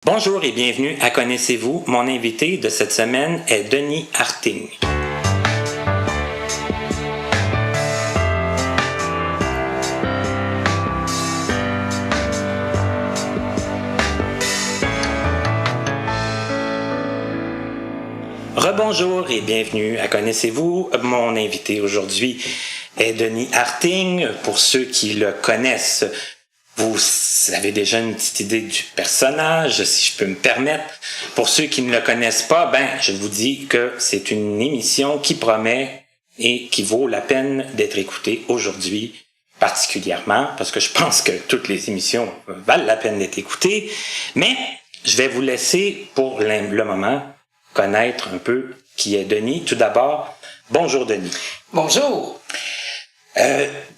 Bonjour et bienvenue à Connaissez-vous. Mon invité de cette semaine est Denis Harting. Rebonjour et bienvenue à Connaissez-vous. Mon invité aujourd'hui est Denis Harting. Pour ceux qui le connaissent, vous avez déjà une petite idée du personnage, si je peux me permettre. Pour ceux qui ne le connaissent pas, je vous dis que c'est une émission qui promet et qui vaut la peine d'être écoutée aujourd'hui, particulièrement, parce que je pense que toutes les émissions valent la peine d'être écoutées. Mais je vais vous laisser pour le moment connaître un peu qui est Denis. Tout d'abord, bonjour Denis. Bonjour.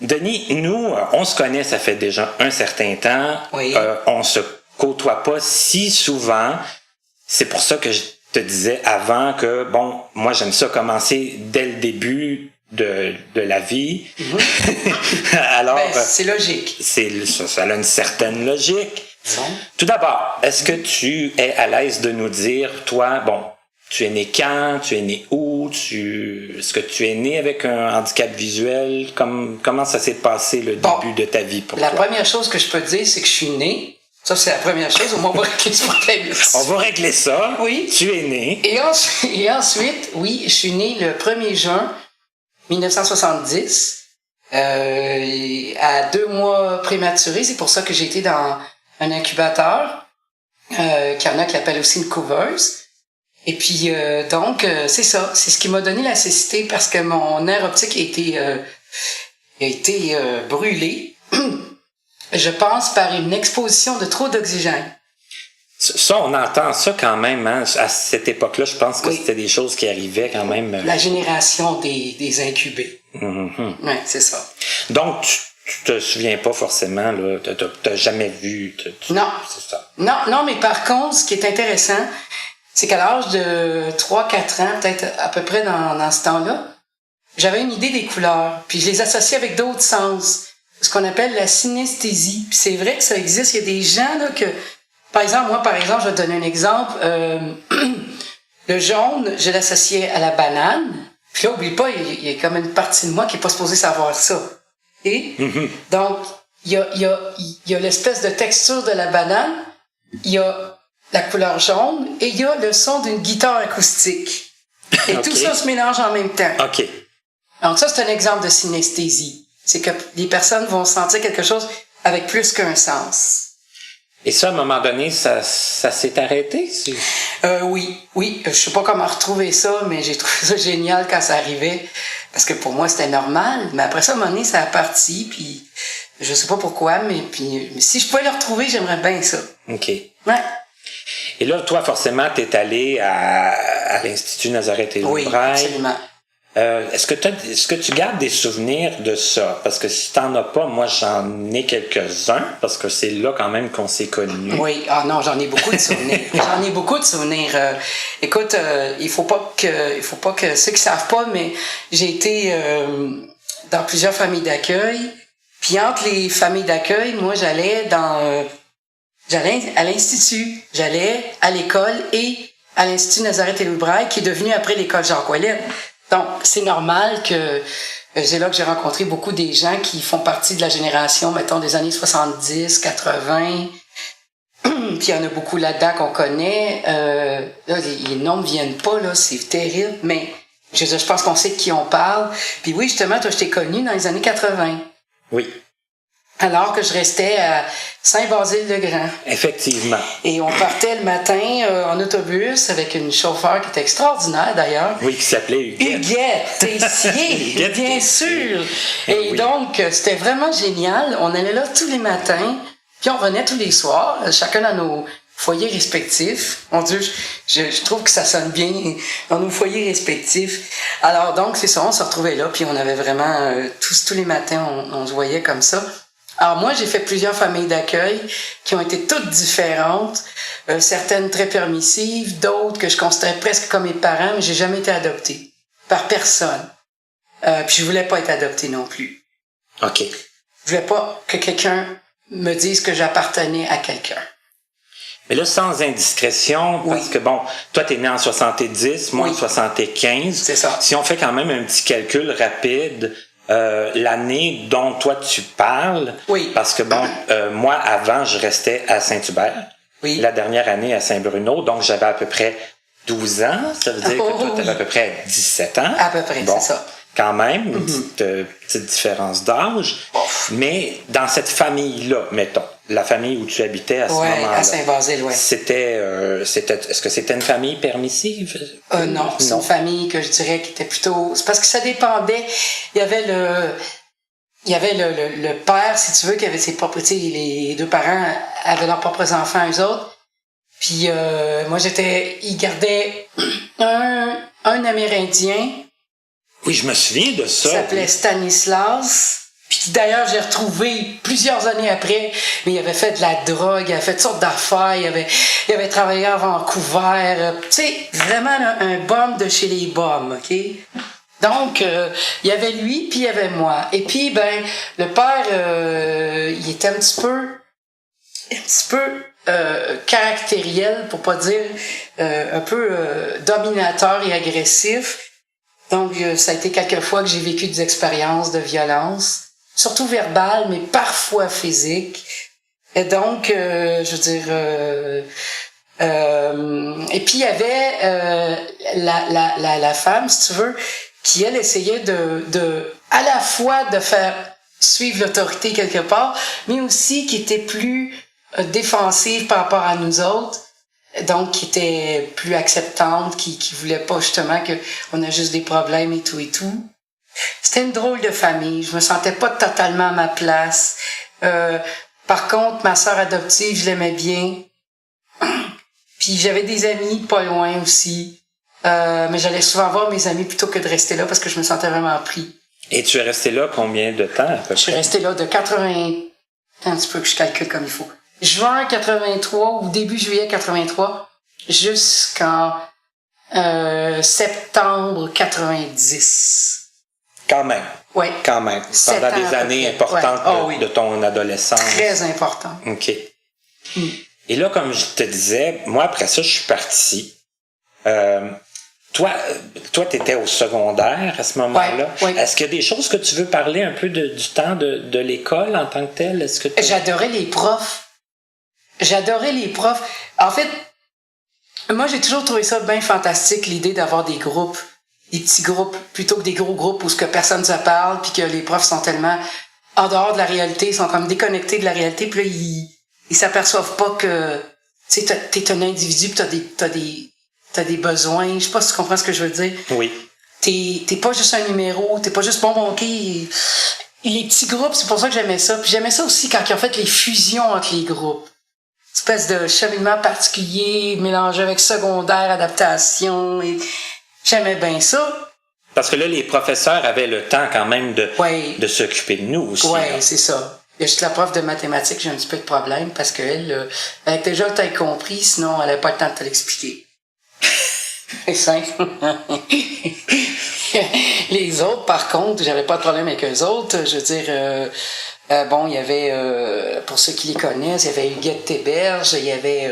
Denis, nous, on se connaît, ça fait déjà un certain temps. Oui. On se côtoie pas si souvent. C'est pour ça que je te disais avant que, moi j'aime ça commencer dès le début de la vie. Mm-hmm. Alors, c'est logique. Ça a une certaine logique. Bon. Tout d'abord, est-ce que tu es à l'aise de nous dire, toi, tu es né quand? Tu es né où? Est-ce que tu es né avec un handicap visuel? Comment ça s'est passé le début de ta vie pour toi? La première chose que je peux te dire, c'est que je suis né. Ça, c'est la première chose. Au moins, on va régler ce problème. On va régler ça. Oui. Tu es né. Et ensuite, oui, je suis né le 1er juin 1970, à 2 mois prématurés. C'est pour ça que j'ai été dans un incubateur, qu'il y en a qui appellent aussi une couveuse. Et puis, c'est ça. C'est ce qui m'a donné la cécité parce que mon nerf optique a été brûlé, je pense, par une exposition de trop d'oxygène. Ça, on entend ça quand même. Hein? À cette époque-là, je pense que c'était des choses qui arrivaient quand même. La génération des incubés. Mm-hmm. Oui, c'est ça. Donc, tu te souviens pas forcément, là, t'as jamais vu. Non. C'est ça. Non, mais par contre, ce qui est intéressant, c'est qu'à l'âge de 3-4 ans, peut-être à peu près dans ce temps-là, j'avais une idée des couleurs, puis je les associais avec d'autres sens, ce qu'on appelle la synesthésie. Puis c'est vrai que ça existe, il y a des gens là que, par exemple, je vais te donner un exemple, le jaune, je l'associais à la banane, puis là, oublie pas, il y a comme une partie de moi qui est pas supposée savoir ça. Et donc, il y a l'espèce de texture de la banane, il y a la couleur jaune, et il y a le son d'une guitare acoustique. Et tout ça se mélange en même temps. OK. Donc ça, c'est un exemple de synesthésie. C'est que les personnes vont sentir quelque chose avec plus qu'un sens. Et ça, à un moment donné, ça s'est arrêté? Oui. Je sais pas comment retrouver ça, mais j'ai trouvé ça génial quand ça arrivait. Parce que pour moi, c'était normal. Mais après ça, à un moment donné, ça a parti, puis je sais pas pourquoi, mais si je pouvais le retrouver, j'aimerais bien ça. OK. Ouais. Et là, toi, forcément, t'es allé à l'Institut Nazareth-et-Loubraille. Oui, absolument. Est-ce que tu gardes des souvenirs de ça? Parce que si t'en as pas, moi, j'en ai quelques-uns, parce que c'est là quand même qu'on s'est connus. Oui, j'en ai beaucoup de souvenirs. Écoute, il faut pas que ceux qui savent pas, mais j'ai été dans plusieurs familles d'accueil. Puis entre les familles d'accueil, moi, j'allais à l'Institut, j'allais à l'école et à l'Institut Nazareth-et-Loubraille, qui est devenu après l'école Jacques-Ouellet. Donc, c'est normal que c'est là que j'ai rencontré beaucoup des gens qui font partie de la génération, mettons, des années 70, 80. Puis il y en a beaucoup là-dedans qu'on connaît. Là, les noms ne viennent pas, là, c'est terrible, mais je pense qu'on sait de qui on parle. Puis oui, justement, toi, je t'ai connu dans les années 80. Oui. Alors que je restais à Saint-Basile-le-Grand. Effectivement. Et on partait le matin en autobus avec une chauffeur qui était extraordinaire d'ailleurs. Oui, qui s'appelait Huguette. Huguette Tessier, bien sûr. Et oui. Donc, c'était vraiment génial. On allait là tous les matins, puis on revenait tous les soirs, chacun dans nos foyers respectifs. Mon Dieu, je trouve que ça sonne bien dans nos foyers respectifs. Alors donc, c'est ça, on se retrouvait là, puis on avait vraiment, tous les matins, on se voyait comme ça. Alors moi, j'ai fait plusieurs familles d'accueil qui ont été toutes différentes, certaines très permissives, d'autres que je considérais presque comme mes parents, mais j'ai jamais été adoptée par personne. Puis je voulais pas être adoptée non plus. OK. Je voulais pas que quelqu'un me dise que j'appartenais à quelqu'un. Mais là, sans indiscrétion, parce que bon, toi, t'es né en 70, moi en 75. C'est ça. Si on fait quand même un petit calcul rapide, l'année dont toi tu parles, parce que bon, moi avant, je restais à Saint-Hubert. Oui. La dernière année à Saint-Bruno, donc j'avais à peu près 12 ans. Ça veut dire que toi, t'avais à peu près 17 ans. À peu près, c'est ça. Quand même, une petite différence d'âge. Mais dans cette famille-là, mettons, la famille où tu habitais à ce moment-là. À Saint-Basile, c'était, est-ce que c'était une famille permissive? Non, c'est une famille que je dirais qui était plutôt... C'est parce que ça dépendait. Il y avait le père, si tu veux, qui avait ses propres... Tu sais, les deux parents avaient leurs propres enfants, eux autres. Puis moi, ils gardaient un Amérindien. Oui, je me souviens de ça. Il s'appelait Stanislas. Puis d'ailleurs, j'ai retrouvé plusieurs années après, mais il avait fait de la drogue, il avait fait toutes sortes d'affaires, il avait travaillé à Vancouver. Tu sais, vraiment un bum de chez les bums, OK? Donc, il y avait lui, puis il y avait moi. Et puis, ben, le père, il était un petit peu caractériel, pour pas dire un peu dominateur et agressif. Donc, ça a été quelques fois que j'ai vécu des expériences de violence, surtout verbales, mais parfois physiques. Et donc, je veux dire... et puis, il y avait la femme, si tu veux, qui, elle, essayait à la fois de faire suivre l'autorité quelque part, mais aussi qui était plus défensive par rapport à nous autres. Donc, qui était plus acceptante, qui voulait pas justement qu'on a juste des problèmes et tout et tout. C'était une drôle de famille. Je me sentais pas totalement à ma place. Par contre, ma sœur adoptive, je l'aimais bien. Puis j'avais des amis pas loin aussi. Mais j'allais souvent voir mes amis plutôt que de rester là parce que je me sentais vraiment pris. Et tu es resté là combien de temps à peu près? Je suis resté là de 80... Un petit peu que je calcule comme il faut. Juin 83 ou début juillet 83 jusqu'en septembre 90. Quand même. Oui. Quand même. Pendant des années importantes de ton adolescence. Très important. OK. Et là, comme je te disais, moi, après ça, je suis parti. Toi, t'étais au secondaire à ce moment-là. Oui. Est-ce qu'il y a des choses que tu veux parler un peu du temps de l'école en tant que tel? Est-ce que J'adorais les profs. En fait, moi, j'ai toujours trouvé ça bien fantastique, l'idée d'avoir des groupes, des petits groupes, plutôt que des gros groupes où ce que personne ne se parle, puis que les profs sont tellement en dehors de la réalité, ils sont comme déconnectés de la réalité, puis là, ils s'aperçoivent pas que, tu sais, t'es un individu, puis t'as des besoins. Je sais pas si tu comprends ce que je veux dire. Oui. T'es pas juste un numéro, t'es pas juste bon, ok. Les petits groupes, c'est pour ça que j'aimais ça. Puis j'aimais ça aussi quand ils ont fait les fusions entre les groupes. Une espèce de cheminement particulier, mélangé avec secondaire, adaptation. Et j'aimais bien ça. Parce que là, les professeurs avaient le temps quand même de s'occuper de nous aussi. Oui, c'est ça. Il y a juste la prof de mathématiques, j'ai un petit peu de problème parce qu'elle a déjà t'as compris, sinon elle n'avait pas le temps de te l'expliquer. C'est simple. Les autres, par contre, j'avais pas de problème avec eux autres. Je veux dire, bon, il y avait, pour ceux qui les connaissent, il y avait Huguette Théberge, il y avait,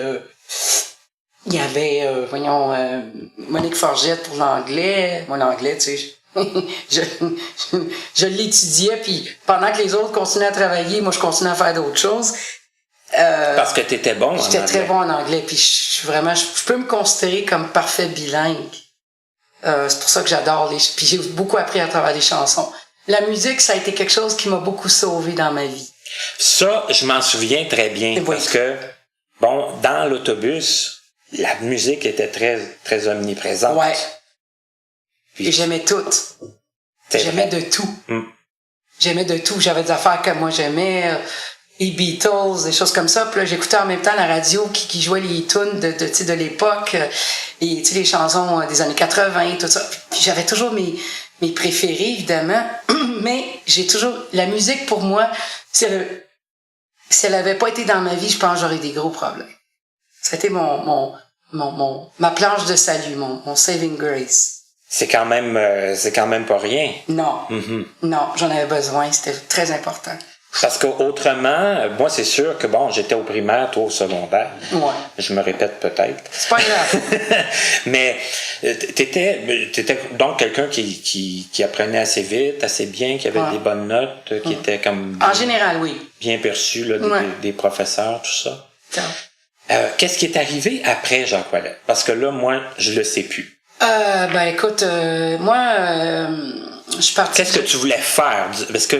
Monique Forgette pour l'anglais. Moi, l'anglais, tu sais, je l'étudiais, puis pendant que les autres continuaient à travailler, moi, je continuais à faire d'autres choses. Parce que t'étais bon en anglais. J'étais très bon en anglais, puis je peux me considérer comme parfait bilingue. C'est pour ça que j'adore puis j'ai beaucoup appris à travers les chansons. La musique, ça a été quelque chose qui m'a beaucoup sauvé dans ma vie. Ça, je m'en souviens très bien, parce que, bon, dans l'autobus, la musique était très, très omniprésente. Ouais. Puis, et j'aimais tout. J'aimais de tout. J'aimais de tout. J'avais des affaires que moi j'aimais, les Beatles, des choses comme ça. Puis là, j'écoutais en même temps la radio qui jouait les tunes de l'époque, et les chansons des années 80, tout ça. Puis j'avais toujours mes préférés, évidemment. Mais la musique, pour moi, si elle avait pas été dans ma vie, je pense que j'aurais des gros problèmes. C'était ma planche de salut, mon saving grace. C'est quand même pas rien. Non. Non, j'en avais besoin. C'était très important. Parce qu'autrement, moi, c'est sûr que, bon, j'étais au primaire, toi au secondaire. Ouais. Je me répète peut-être. C'est pas grave. Mais t'étais donc quelqu'un qui apprenait assez vite, assez bien, qui avait des bonnes notes, qui était comme... En général, oui. Bien perçu là, des professeurs, tout ça. Qu'est-ce qui est arrivé après Jacques Ouellet? Parce que là, moi, je le sais plus. Ben écoute, moi, je suis partie... Qu'est-ce que tu voulais faire? Parce que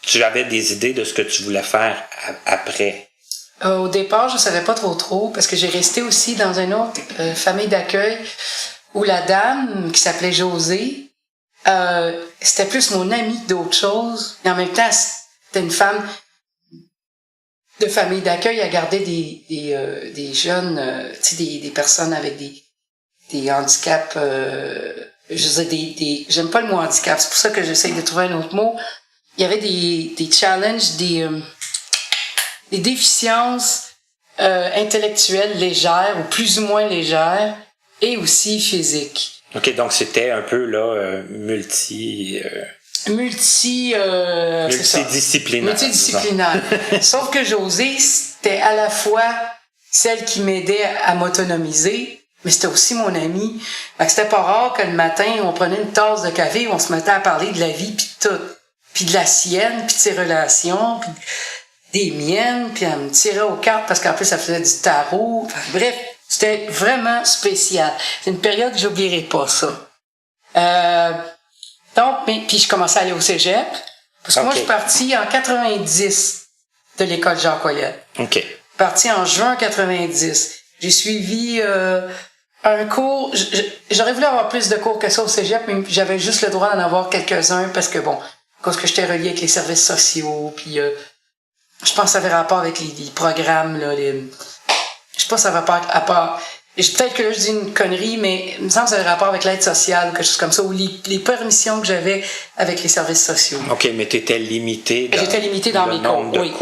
tu avais des idées de ce que tu voulais faire après. Au départ, je savais pas trop, parce que j'ai resté aussi dans une autre famille d'accueil où la dame, qui s'appelait Josée, c'était plus mon amie d'autre chose. Et en même temps, c'était une femme de famille d'accueil. Elle gardait des jeunes, tu sais, des personnes avec des handicaps, je disais j'aime pas le mot handicap, c'est pour ça que j'essaie de trouver un autre mot. Il y avait des challenges, des déficiences intellectuelles légères ou plus ou moins légères et aussi physiques. OK, donc c'était un peu là multidisciplinaire. Sauf que Josée, c'était à la fois celle qui m'aidait à m'autonomiser, mais c'était aussi mon amie. Fait que c'était pas rare que le matin, on prenait une tasse de café, on se mettait à parler de la vie, puis de tout. Puis de la sienne, puis de ses relations, puis des miennes, puis elle me tirait aux cartes parce qu'en plus, elle faisait du tarot. Enfin, bref, c'était vraiment spécial. C'est une période que j'oublierai pas, ça. Puis je commençais à aller au cégep, parce que moi, je suis partie en 90 de l'école Jacques Ouellet. OK. Partie en juin 90. J'ai suivi un cours. J'aurais voulu avoir plus de cours que ça au cégep, mais j'avais juste le droit d'en avoir quelques-uns parce que, bon, parce que j'étais reliée avec les services sociaux, puis je pense que ça avait rapport avec les programmes, là, je sais pas si ça avait rapport à part... Peut-être que là, je dis une connerie, mais il me semble que ça avait rapport avec l'aide sociale ou quelque chose comme ça, ou les permissions que j'avais avec les services sociaux. OK, mais t'étais limitée dans... J'étais limitée dans mes cours, oui.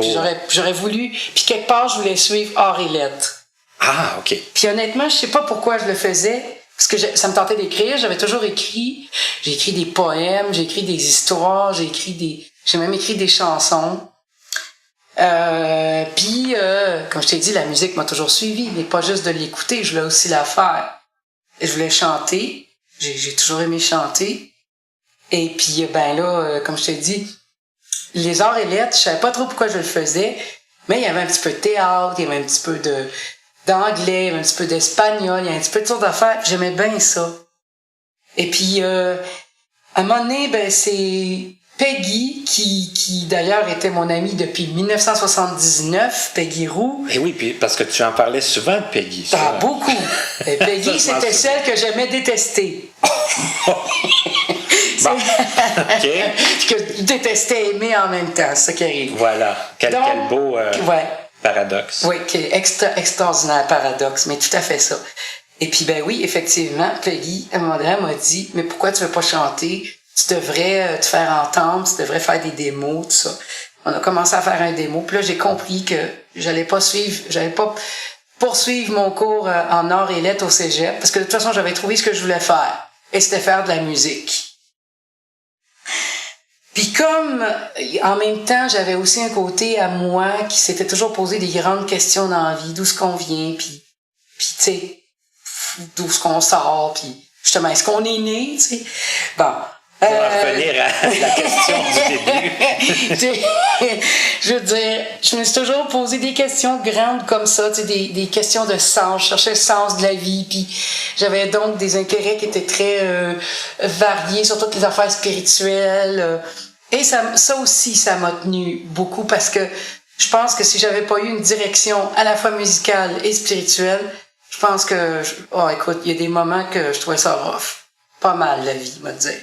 J'aurais voulu... Puis quelque part, je voulais suivre arts et lettres. Ah, OK. Puis honnêtement, je sais pas pourquoi je le faisais, parce que ça me tentait d'écrire, j'avais toujours écrit. J'ai écrit des poèmes, j'ai écrit des histoires, j'ai même écrit des chansons. Puis, comme je t'ai dit, la musique m'a toujours suivi, mais pas juste de l'écouter, je voulais aussi la faire. Et je voulais chanter, j'ai toujours aimé chanter. Et puis, ben là, comme je t'ai dit, les arts et lettres, je savais pas trop pourquoi je le faisais, mais il y avait un petit peu de théâtre, il y avait un petit peu d'anglais, il y avait un petit peu d'espagnol, il y avait un petit peu de sortes d'affaires, j'aimais bien ça. Et puis, à un moment donné, ben, c'est Peggy, qui d'ailleurs était mon amie depuis 1979, Peggy Roux. Et oui, puis parce que tu en parlais souvent de Peggy. Ça. Ah, beaucoup. Et Peggy, c'était celle que j'aimais détester. Bon. OK. Que je détestais aimer en même temps, c'est ça qui arrive. Voilà. Quel beau paradoxe. Oui, qui est extraordinaire paradoxe, mais tout à fait ça. Et puis, ben oui, effectivement, Peggy, à un moment donné, elle m'a dit, mais pourquoi tu veux pas chanter? Tu devrais te faire entendre, tu devrais faire des démos, tout ça. On a commencé à faire un démo, puis là, j'ai compris que j'allais pas poursuivre mon cours en arts et lettres au cégep, parce que de toute façon, j'avais trouvé ce que je voulais faire, et c'était faire de la musique. Puis comme, en même temps, j'avais aussi un côté à moi qui s'était toujours posé des grandes questions dans la vie, d'où est-ce qu'on vient, puis tu sais, d'où est-ce qu'on sort, puis justement, est-ce qu'on est né, tu sais. Bon. On va revenir à la question du début. Je veux dire, je me suis toujours posé des questions grandes comme ça, tu sais, des questions de sens. Je cherchais le sens de la vie, puis j'avais donc des intérêts qui étaient très variés sur toutes les affaires spirituelles. Et ça aussi, ça m'a tenu beaucoup parce que je pense que si j'avais pas eu une direction à la fois musicale et spirituelle, je pense que, écoute, il y a des moments que je trouvais ça rough. Pas mal, la vie, me dire.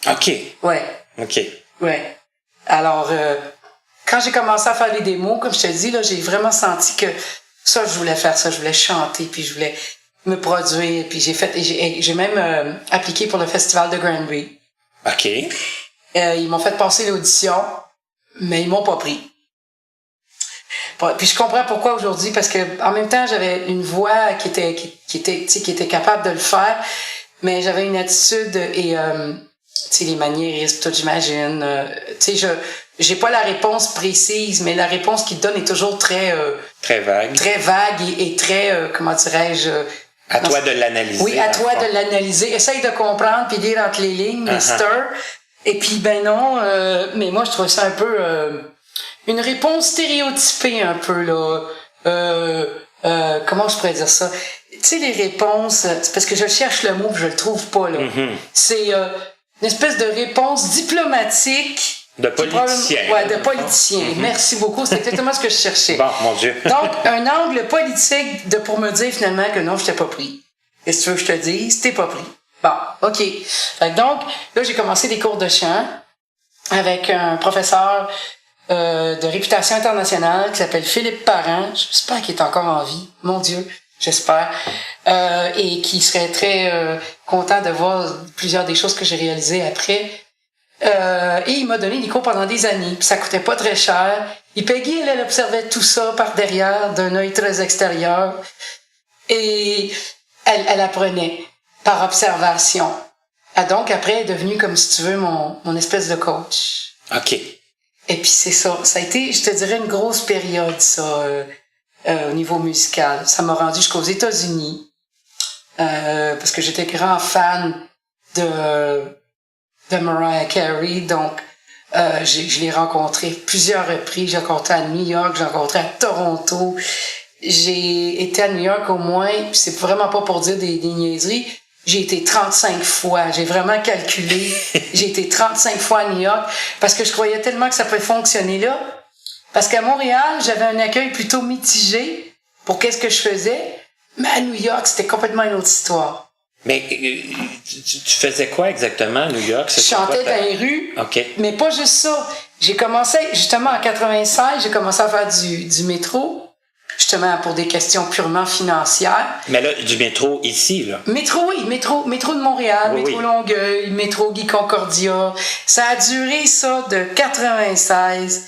OK. Ouais. OK. Ouais. Alors, quand j'ai commencé à faire les démos, comme je te dis, là, j'ai vraiment senti que ça, je voulais faire ça, je voulais chanter, puis je voulais me produire, puis j'ai même appliqué pour le festival de Granby. OK. Ils m'ont fait passer l'audition, mais ils m'ont pas pris. Puis je comprends pourquoi aujourd'hui, parce que en même temps, j'avais une voix qui était capable de le faire, mais j'avais une attitude et tu sais, les maniérismes, tout, j'imagine. Tu sais, j'ai pas la réponse précise, mais la réponse qu'il donne est toujours très vague. Très vague et très, comment dirais-je... À toi de l'analyser. Oui, à toi de l'analyser. Essaye de comprendre puis lire entre les lignes, mister. Et puis, ben non, mais moi, je trouve ça un peu... une réponse stéréotypée, un peu, là. Comment je pourrais dire ça? Tu sais, les réponses... C'est parce que je cherche le mot je le trouve pas, là. C'est une espèce de réponse diplomatique... De politicien. Ouais, de politicien. Merci beaucoup. C'est exactement ce que je cherchais. Bon, mon Dieu. Donc, un angle politique pour me dire finalement que non, je t'ai pas pris. Qu'est-ce que tu veux que je te dise? T'es pas pris. Bon, OK. Donc, là, j'ai commencé des cours de chant avec un professeur de réputation internationale qui s'appelle Philippe Parent. J'espère qu'il est encore en vie. Mon Dieu, j'espère. Et qui serait très content de voir plusieurs des choses que j'ai réalisées après. Et il m'a donné des cours pendant des années, puis ça coûtait pas très cher. Et Peggy, elle observait tout ça par derrière, d'un œil très extérieur. Et elle apprenait par observation. Donc, après, elle est devenue, comme si tu veux, mon espèce de coach. OK. Et puis, c'est ça. Ça a été, je te dirais, une grosse période, ça, au niveau musical. Ça m'a rendu jusqu'aux États-Unis. Parce que j'étais grand fan de Mariah Carey, donc je l'ai rencontré plusieurs reprises. J'ai rencontré à New York, j'ai rencontré à Toronto. J'ai été à New York au moins, puis c'est vraiment pas pour dire des niaiseries, j'ai été 35 fois. J'ai vraiment calculé. J'ai été 35 fois à New York parce que je croyais tellement que ça pouvait fonctionner là. Parce qu'à Montréal, j'avais un accueil plutôt mitigé pour qu'est-ce que je faisais. Mais à New York, c'était complètement une autre histoire. Mais tu faisais quoi exactement à New York? Je chantais dans les rues, mais pas juste ça. J'ai commencé, justement, en 96, j'ai commencé à faire du métro, justement pour des questions purement financières. Mais là, du métro ici, là? Métro, oui, métro de Montréal, métro Longueuil, métro Guy Concordia. Ça a duré, ça, de 96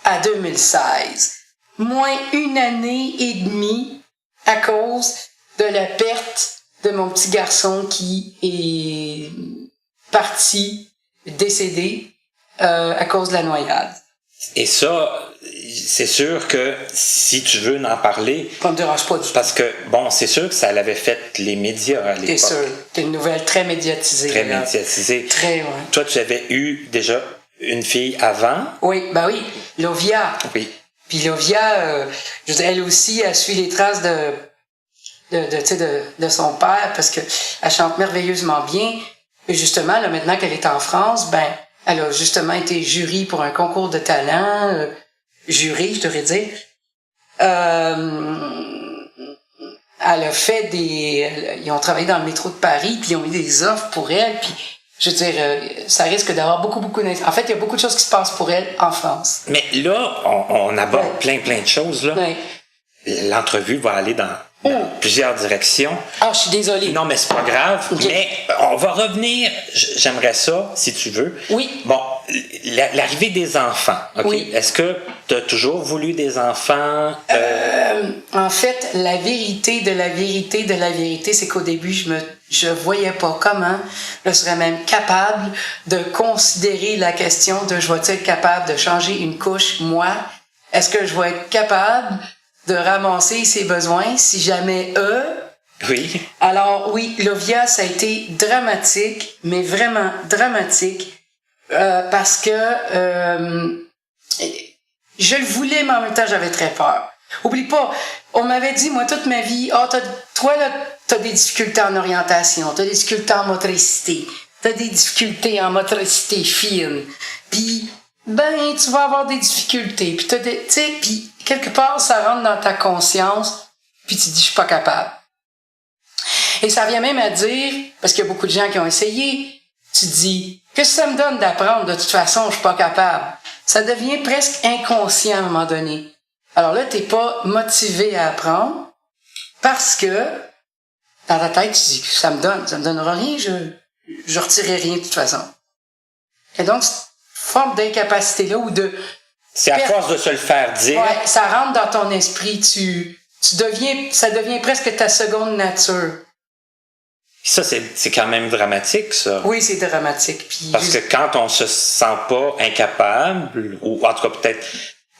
à 2016. Moins une année et demie à cause de la perte de mon petit garçon qui est parti, décédé, à cause de la noyade. Et ça, c'est sûr que si tu veux en parler... Ça me dérange pas du tout. Parce que, bon, c'est sûr que ça l'avait fait les médias à l'époque. C'est sûr. C'est une nouvelle très médiatisée. Très médiatisée. Très, ouais. Toi, tu avais eu déjà une fille avant? Oui, ben oui, Lovia. Oui. Puis Lovia, elle aussi a suivi les traces de son père parce que elle chante merveilleusement bien. Et justement, là, maintenant qu'elle est en France, ben, elle a justement été jury pour un concours de talent, jury, je devrais dire. Elle a fait ils ont travaillé dans le métro de Paris, puis ils ont eu des offres pour elle, puis je veux dire, ça risque d'avoir beaucoup En fait, il y a beaucoup de choses qui se passent pour elle en France. Mais là, on aborde plein de choses, là. Ouais. L'entrevue va aller dans plusieurs directions. Ah, je suis désolée. Non, mais c'est pas grave. Okay. Mais on va revenir. J'aimerais ça, si tu veux. Oui. Bon, l'arrivée des enfants. Okay? Oui. Est-ce que tu as toujours voulu des enfants? En fait, la vérité de la vérité de la vérité, c'est qu'au début, je voyais pas comment je serais même capable de considérer la question de je vais-tu être capable de changer une couche, moi? Est-ce que je vais être capable de ramasser ses besoins si jamais eux? Oui. Alors oui, Lovia, ça a été dramatique, mais vraiment dramatique, parce que je le voulais, mais en même temps, j'avais très peur. Oublie pas, on m'avait dit, moi, toute ma vie, toi, là, t'as des difficultés en orientation, t'as des difficultés en motricité, t'as des difficultés en motricité fine, puis ben, tu vas avoir des difficultés, puis tu sais, puis quelque part, ça rentre dans ta conscience, puis tu dis, je suis pas capable. Et ça vient même à dire, parce qu'il y a beaucoup de gens qui ont essayé, tu dis, qu'est-ce que ça me donne d'apprendre? De toute façon, je suis pas capable. Ça devient presque inconscient à un moment donné. Alors là, t'es pas motivé à apprendre, parce que, dans ta tête, tu dis, ça me donnera rien, je retirerai rien de toute façon. Et donc, forme d'incapacité-là ou de... C'est à force de se le faire dire. Ouais, ça rentre dans ton esprit. Ça devient presque ta seconde nature. Ça, c'est quand même dramatique, ça. Oui, c'est dramatique. Puis parce que quand on se sent pas incapable, ou en tout cas peut-être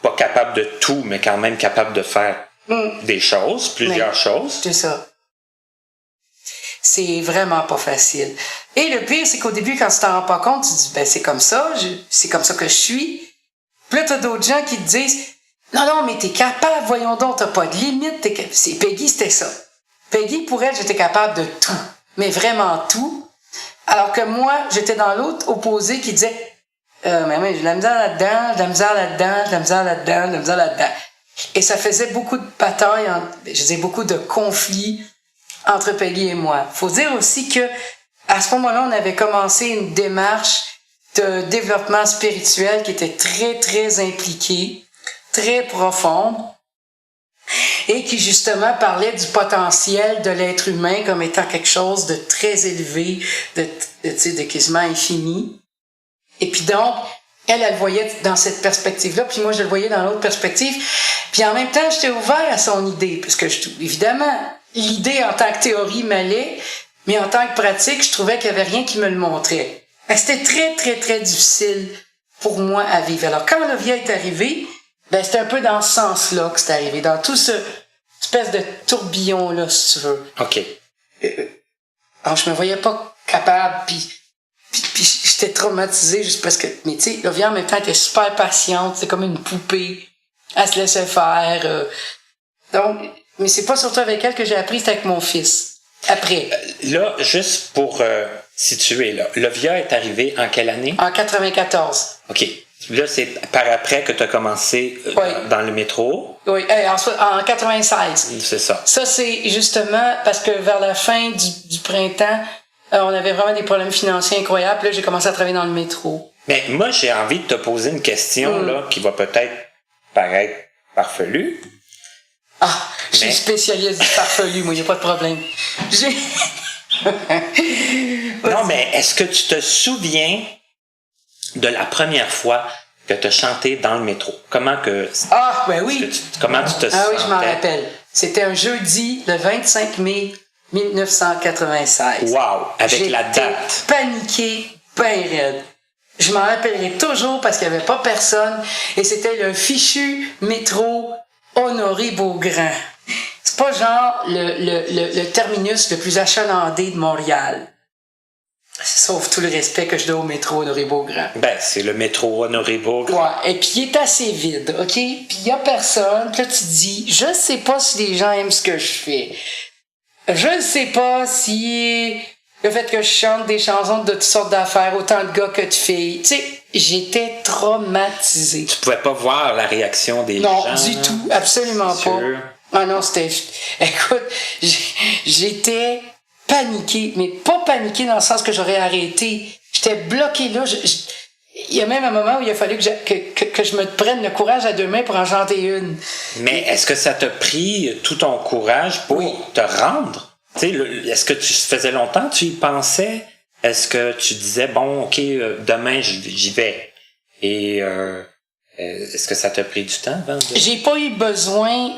pas capable de tout, mais quand même capable de faire des choses, plusieurs choses. C'est ça. C'est vraiment pas facile. Et le pire, c'est qu'au début, quand tu t'en rends pas compte, tu te dis, ben c'est comme ça que je suis. Puis là, t'as d'autres gens qui te disent, non, mais t'es capable, voyons donc, t'as pas de limite. Peggy, c'était ça. Peggy, pour elle, j'étais capable de tout. Mais vraiment tout. Alors que moi, j'étais dans l'autre opposé qui disait, mais j'ai de la misère là-dedans, j'ai de la misère là-dedans, j'ai de la misère là-dedans, j'ai de la misère là-dedans. Et ça faisait beaucoup de batailles, beaucoup de conflits entre Peggy et moi. Faut dire aussi que à ce moment-là, on avait commencé une démarche de développement spirituel qui était très, très impliquée, très profonde, et qui justement parlait du potentiel de l'être humain comme étant quelque chose de très élevé, de quasiment infini. Et puis donc, elle voyait dans cette perspective-là, puis moi, je le voyais dans l'autre perspective. Puis en même temps, j'étais ouvert à son idée, parce que, évidemment, l'idée en tant que théorie m'allait, mais en tant que pratique, je trouvais qu'il n'y avait rien qui me le montrait. C'était très, très, très difficile pour moi à vivre. Alors, quand Lovia est arrivée, ben, c'était un peu dans ce sens-là que c'est arrivé, dans tout ce espèce de tourbillon-là, si tu veux. OK. Alors, je me voyais pas capable, puis j'étais traumatisée juste parce que, mais tu sais, Lovia en même temps était super patiente, c'est comme une poupée, elle se laissait faire, donc, mais c'est pas surtout avec elle que j'ai appris, c'est avec mon fils. Après. Là, juste pour situer, là, Lovia est arrivée en quelle année? En 94. OK. Là, c'est par après que tu as commencé dans le métro. Oui, en 96. C'est ça. Ça, c'est justement parce que vers la fin du printemps, on avait vraiment des problèmes financiers incroyables. Là, j'ai commencé à travailler dans le métro. Mais moi, j'ai envie de te poser une question là, qui va peut-être paraître farfelue. Ah, je suis spécialiste du farfelu, moi, il n'y a pas de problème. Non, mais est-ce que tu te souviens de la première fois que tu as chanté dans le métro? Comment que... Ah, ben oui! Comment tu te sentais? Ah oui, je m'en rappelle. C'était un jeudi, le 25 mai 1996. Wow! Avec la date. Paniqué, ben raide. Je m'en rappellerai toujours parce qu'il n'y avait pas personne et c'était le fichu métro Honoré-Beaugrand. C'est pas genre le terminus le plus achalandé de Montréal. Sauf tout le respect que je donne au métro Honoré-Beaugrand. Ben, c'est le métro Honoré-Beaugrand. Ouais, et puis il est assez vide, OK? Puis il y a personne. Puis là, tu te dis, je sais pas si les gens aiment ce que je fais. Je ne sais pas si le fait que je chante des chansons de toutes sortes d'affaires, autant de gars que de filles. Tu sais, j'étais traumatisée. Tu pouvais pas voir la réaction des gens? Non, du tout. Absolument pas. Ah non, c'était... Écoute, j'étais paniquée, mais pas paniquée dans le sens que j'aurais arrêté. J'étais bloquée là. Il y a même un moment où il a fallu que je me prenne le courage à deux mains pour en chanter une. Mais est-ce que ça t'a pris tout ton courage pour te rendre? Tu sais, est-ce que tu faisais longtemps que tu y pensais? Est-ce que tu disais, bon, OK, demain, j'y vais? Et est-ce que ça t'a pris du temps avant de... J'ai pas eu besoin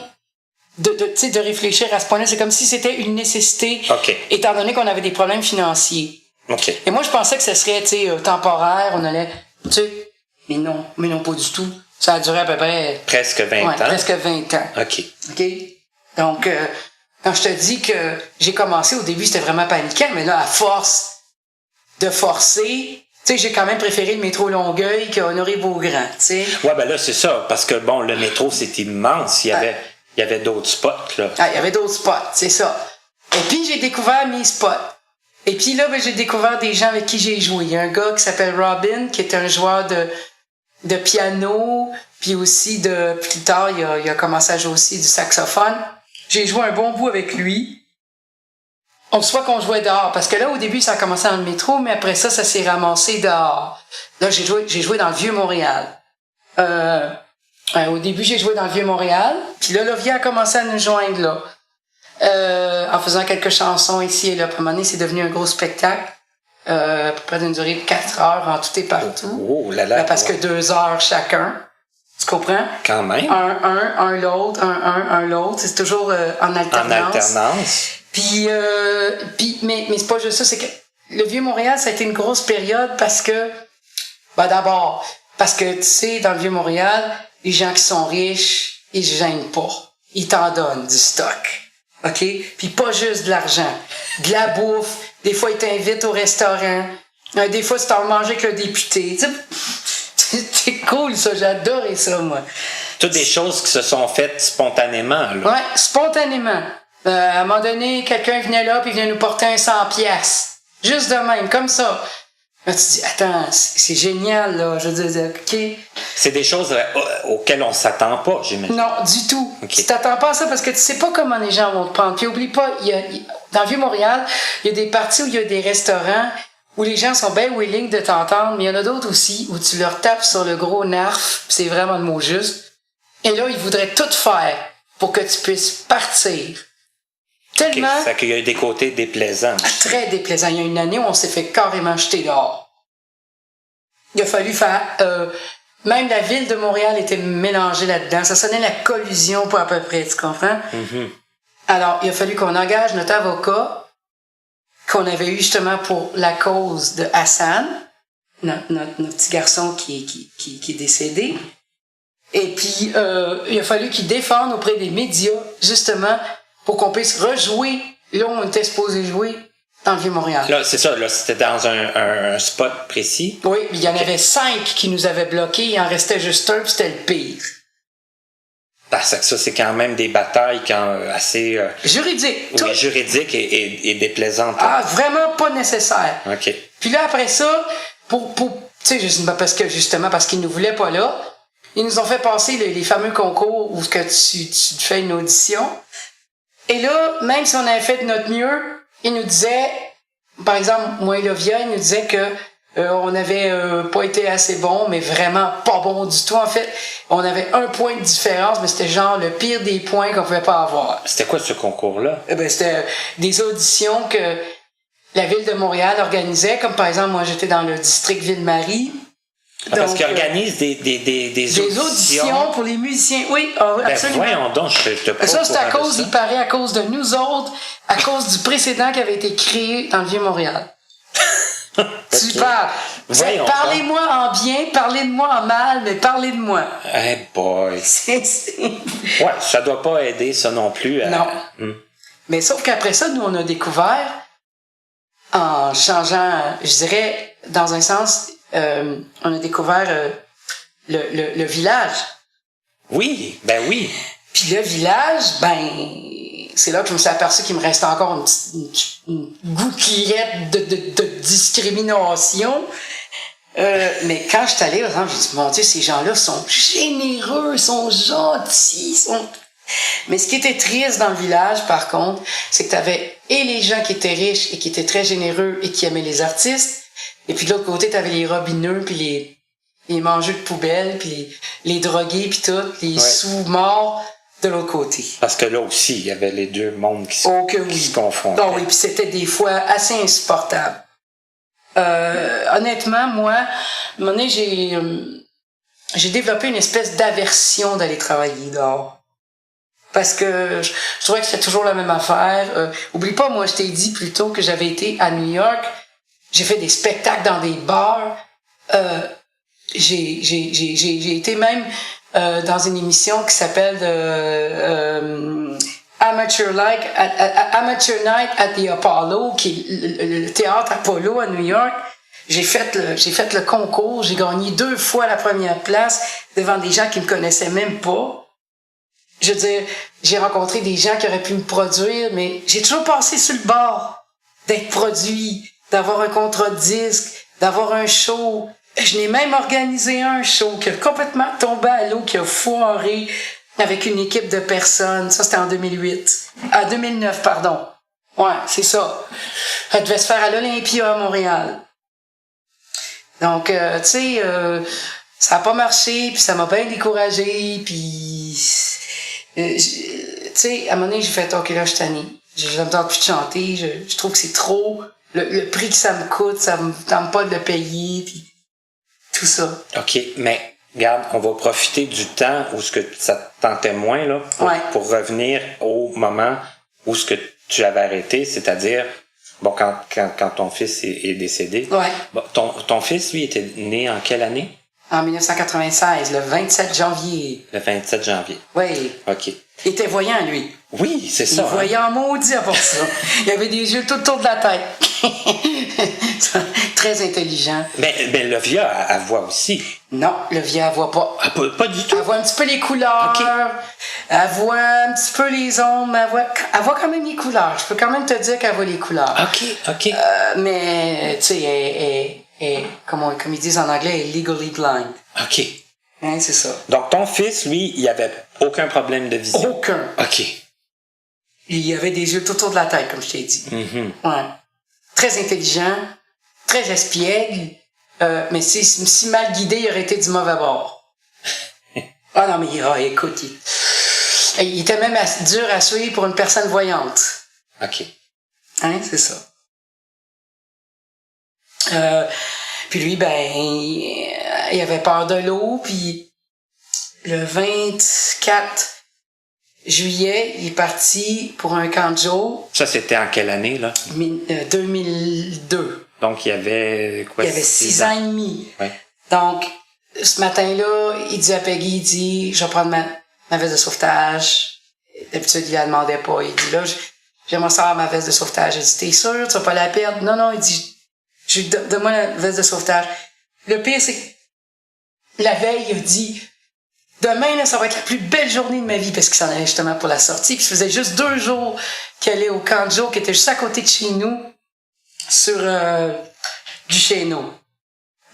de réfléchir à ce point-là. C'est comme si c'était une nécessité, étant donné qu'on avait des problèmes financiers. Okay. Et moi, je pensais que ce serait temporaire, on allait... mais non, pas du tout. Ça a duré à peu près... Presque 20 ans? Presque 20 ans. OK. Donc, quand je te dis que j'ai commencé, au début, c'était vraiment paniquant, mais là, à force de forcer... Tu sais, j'ai quand même préféré le métro Longueuil qu'à Honoré-Beaugrand, tu sais. Ouais, ben là, c'est ça, parce que, bon, le métro, c'est immense. Il y avait d'autres spots, là. Ah, il y avait d'autres spots, c'est ça. Et puis, j'ai découvert mes spots. Et puis là, j'ai découvert des gens avec qui j'ai joué. Il y a un gars qui s'appelle Robin, qui est un joueur de piano, puis aussi plus tard, il a commencé à jouer aussi du saxophone. J'ai joué un bon bout avec lui. On soit qu'on jouait dehors, parce que là, au début, ça a commencé dans le métro, mais après ça s'est ramassé dehors. Là, j'ai joué dans le Vieux-Montréal. Au début, j'ai joué dans le Vieux-Montréal, puis là, Lovia a commencé à nous joindre là. En faisant quelques chansons ici et là. Puis à un moment donné, c'est devenu un gros spectacle. À peu près d'une durée de 4 heures en tout et partout. Oh là là. Parce que 2 heures chacun. Tu comprends? Quand même. Un l'autre, un l'autre. C'est toujours en alternance. En alternance. Mais c'est pas juste ça, c'est que le Vieux-Montréal, ça a été une grosse période parce que, d'abord, parce que, tu sais, dans le Vieux-Montréal, les gens qui sont riches, ils se gênent pas. Ils t'en donnent du stock. OK? Puis pas juste de l'argent. De la bouffe. Des fois, ils t'invitent au restaurant. Des fois, tu t'en manges avec le député. C'est cool, ça. J'adorais ça, moi. Toutes des choses qui se sont faites spontanément, là. Ouais, spontanément. À un moment donné, quelqu'un venait là puis il venait nous porter un 100$. Juste de même, comme ça. Là, tu te dis, attends, c'est génial, là. Je veux dire, OK. C'est des choses auxquelles on s'attend pas, j'imagine. Non, du tout. Okay. Tu t'attends pas à ça parce que tu sais pas comment les gens vont te prendre. Puis oublie pas, dans le Vieux-Montréal, il y a des parties où il y a des restaurants où les gens sont bien willing de t'entendre, mais il y en a d'autres aussi où tu leur tapes sur le gros narf, c'est vraiment le mot juste. Et là, ils voudraient tout faire pour que tu puisses partir. Tellement... Okay, ça fait qu'il y a eu des côtés déplaisants. Très déplaisants. Il y a une année où on s'est fait carrément jeter dehors. Il a fallu faire... même la ville de Montréal était mélangée là-dedans. Ça sonnait la collusion pour à peu près, tu comprends? Mm-hmm. Alors, il a fallu qu'on engage notre avocat qu'on avait eu justement pour la cause de Hassan, notre petit garçon qui est décédé. Et puis, il a fallu qu'il défende auprès des médias, justement, pour qu'on puisse rejouer là où on était supposé jouer dans le Vieux-Montréal. Là, c'est ça, là, c'était dans un spot précis. Oui, il y en avait 5 qui nous avaient bloqués, il en restait juste un, puis c'était le pire. Parce que ça, c'est quand même des batailles assez... juridiques. Oui, juridiques et déplaisantes. Ah, vraiment pas nécessaire. OK. Puis là, après ça, tu sais, parce qu'ils nous voulaient pas là, ils nous ont fait passer les fameux concours où que tu fais une audition. Et là, même si on avait fait de notre mieux, ils nous disaient, par exemple, moi et Lovia, ils nous disaient que on n'avait pas été assez bon, mais vraiment pas bon du tout. En fait, on avait 1 point de différence, mais c'était genre le pire des points qu'on pouvait pas avoir. C'était quoi ce concours-là? C'était des auditions que la Ville de Montréal organisait, comme par exemple, moi j'étais dans le district Ville-Marie. Parce qu'ils organisent des auditions pour les musiciens. Oui, absolument. Voyons donc, je te pas ça, c'est il paraît, à cause de nous autres, à cause du précédent qui avait été créé dans le Vieux-Montréal. Okay. Super. Parlez-moi en bien, parlez de moi en mal, mais parlez de moi. Hey boy. Ouais, ça doit pas aider, ça non plus. Non. Mais sauf qu'après ça, nous, on a découvert, en changeant, je dirais, dans un sens, on a découvert le village. Oui, ben oui. Puis le village, c'est là que je me suis aperçu qu'il me restait encore une gouttelette de discrimination. Mais quand je suis allée, par exemple, j'ai dit, mon Dieu, ces gens-là sont généreux, sont gentils, Mais ce qui était triste dans le village, par contre, c'est que t'avais et les gens qui étaient riches et qui étaient très généreux et qui aimaient les artistes, et puis de l'autre côté, t'avais les robineux, puis les mangeux de poubelle, puis les drogués, puis tout, les sous-morts de l'autre côté. Parce que là aussi, il y avait les deux mondes qui se confrontaient. Oh oui, puis c'était des fois assez insupportable. Honnêtement, moi, à un moment donné, j'ai développé une espèce d'aversion d'aller travailler dehors. Parce que je trouvais que c'était toujours la même affaire. Oublie pas, moi, je t'ai dit plus tôt que j'avais été à New York. J'ai fait des spectacles dans des bars. J'ai été même dans une émission qui s'appelle Amateur Night at the Apollo, qui est le théâtre Apollo à New York. J'ai fait le concours, j'ai gagné 2 fois la première place devant des gens qui me connaissaient même pas. Je veux dire, j'ai rencontré des gens qui auraient pu me produire, mais j'ai toujours passé sur le bord d'être produit, d'avoir un contrat de disque, d'avoir un show. Je n'ai même organisé un show qui a complètement tombé à l'eau, qui a foiré avec une équipe de personnes. Ça, c'était en 2009, pardon. Ouais, c'est ça. Ça devait se faire à l'Olympia à Montréal. Donc, tu sais, ça a pas marché, puis ça m'a bien découragé, puis... tu sais, à un moment donné, j'ai fait, OK, là, je suis tannée. Je ne me tente plus de chanter. Je trouve que c'est trop. Le prix que ça me coûte, ça me tente pas de le payer, puis tout ça. OK, mais regarde, on va profiter du temps où ce que ça te tentait moins, là, pour revenir au moment où ce que tu avais arrêté, c'est-à-dire, bon, quand ton fils est décédé. Ouais. Bon, ton fils, lui, était né en quelle année? En 1996, le 27 janvier. Le 27 janvier. Oui. OK. Il était voyant, lui. Oui, c'est ça. Il voyait en maudit à part ça. Il avait des yeux tout autour de la tête. Très intelligent. Mais Lovia, elle voit aussi. Non, Lovia, elle voit pas. Ah, pas du tout. Elle voit un petit peu les couleurs. OK. Elle voit un petit peu les ombres. Elle voit quand même les couleurs. Je peux quand même te dire qu'elle voit les couleurs. OK. Mais, tu sais, comme ils disent en anglais, elle est legally blind. OK. Hein, c'est ça. Donc, ton fils, lui, il avait aucun problème de vision. Aucun. OK. Il avait des yeux tout autour de la tête, comme je t'ai dit. Mm-hmm. Ouais. Très intelligent, très espiègle, mais si mal guidé, il aurait été du mauvais bord. Ah non, mais écoute, il était même dur à suivre pour une personne voyante. OK. Hein, c'est ça. Puis lui, il avait peur de l'eau, puis le 24 juillet, il est parti pour un camp de jour. Ça, c'était en quelle année, là? 2002. Donc, il y avait quoi? Il avait 6 ans et demi. Ouais. Donc, ce matin-là, il dit à Peggy, il dit, je vais prendre ma veste de sauvetage. D'habitude, il la demandait pas. Il dit, là, j'aimerais savoir ma veste de sauvetage. Il dit, t'es sûr, tu vas pas la perdre? Non, il dit, donne-moi la veste de sauvetage. Le pire, c'est que la veille, il a dit, demain, là, ça va être la plus belle journée de ma vie, parce qu'il s'en allait justement pour la sortie. Puis ça faisait juste 2 jours qu'il allait au camp de jour, qui était juste à côté de chez nous, sur du Chéneau.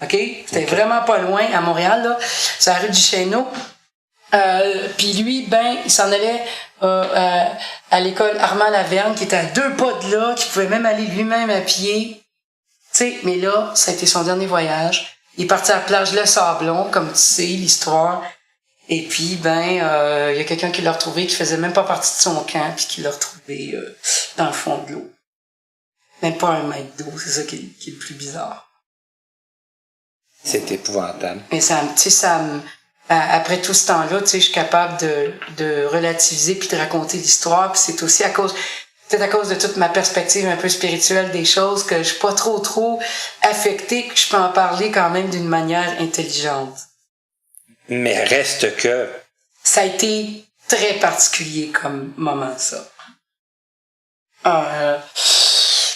OK? C'était vraiment pas loin, à Montréal, là, sur la rue du Chéneau. Puis lui, il s'en allait à l'école Armand Laverne, qui était à 2 pas de là, qui pouvait même aller lui-même à pied. Tu sais, mais là, ça a été son dernier voyage. Il est parti à la plage Le Sablon, comme tu sais, l'histoire. Et puis, il y a quelqu'un qui l'a retrouvé, qui faisait même pas partie de son camp, puis qui l'a retrouvé dans le fond de l'eau. Même pas 1 mètre d'eau, c'est ça qui est le plus bizarre. C'est épouvantable. Mais après tout ce temps-là, tu sais, je suis capable de relativiser puis de raconter l'histoire, puis c'est aussi peut-être à cause de toute ma perspective un peu spirituelle des choses, que je suis pas trop affectée, que je peux en parler quand même d'une manière intelligente. Mais reste que... Ça a été très particulier comme moment, ça.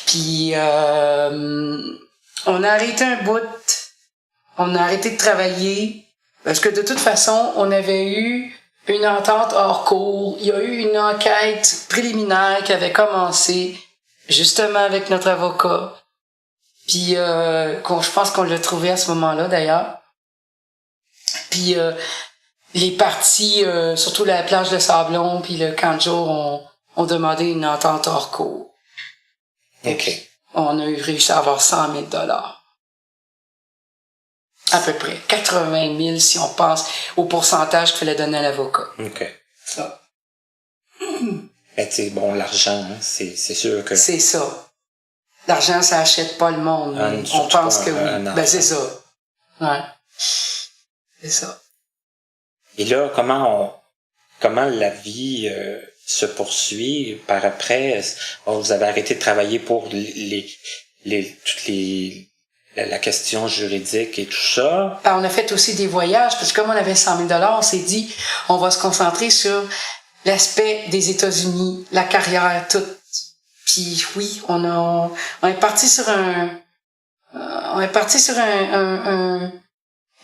Puis, on a arrêté un bout, on a arrêté de travailler, parce que de toute façon, on avait eu une entente hors cours. Il y a eu une enquête préliminaire qui avait commencé, justement avec notre avocat. Puis, je pense qu'on l'a trouvé à ce moment-là, d'ailleurs. Puis, les parties, surtout la plage de Sablon puis le camp de jour, ont demandé une entente hors cours. OK. On a réussi à avoir 100 000 $. À peu près. 80 000 si on pense au pourcentage qu'il fallait donner à l'avocat. OK. Ça. Mais tu sais, bon, l'argent, hein, c'est sûr que... C'est ça. L'argent, ça achète pas le monde. On pense que oui. C'est ça. Ouais. C'est ça. Et là, comment la vie se poursuit par après? Vous avez arrêté de travailler pour la question juridique et tout ça. On a fait aussi des voyages, parce que comme on avait 100 000 $, on s'est dit, on va se concentrer sur l'aspect des États-Unis, la carrière, tout. Puis oui, on est parti sur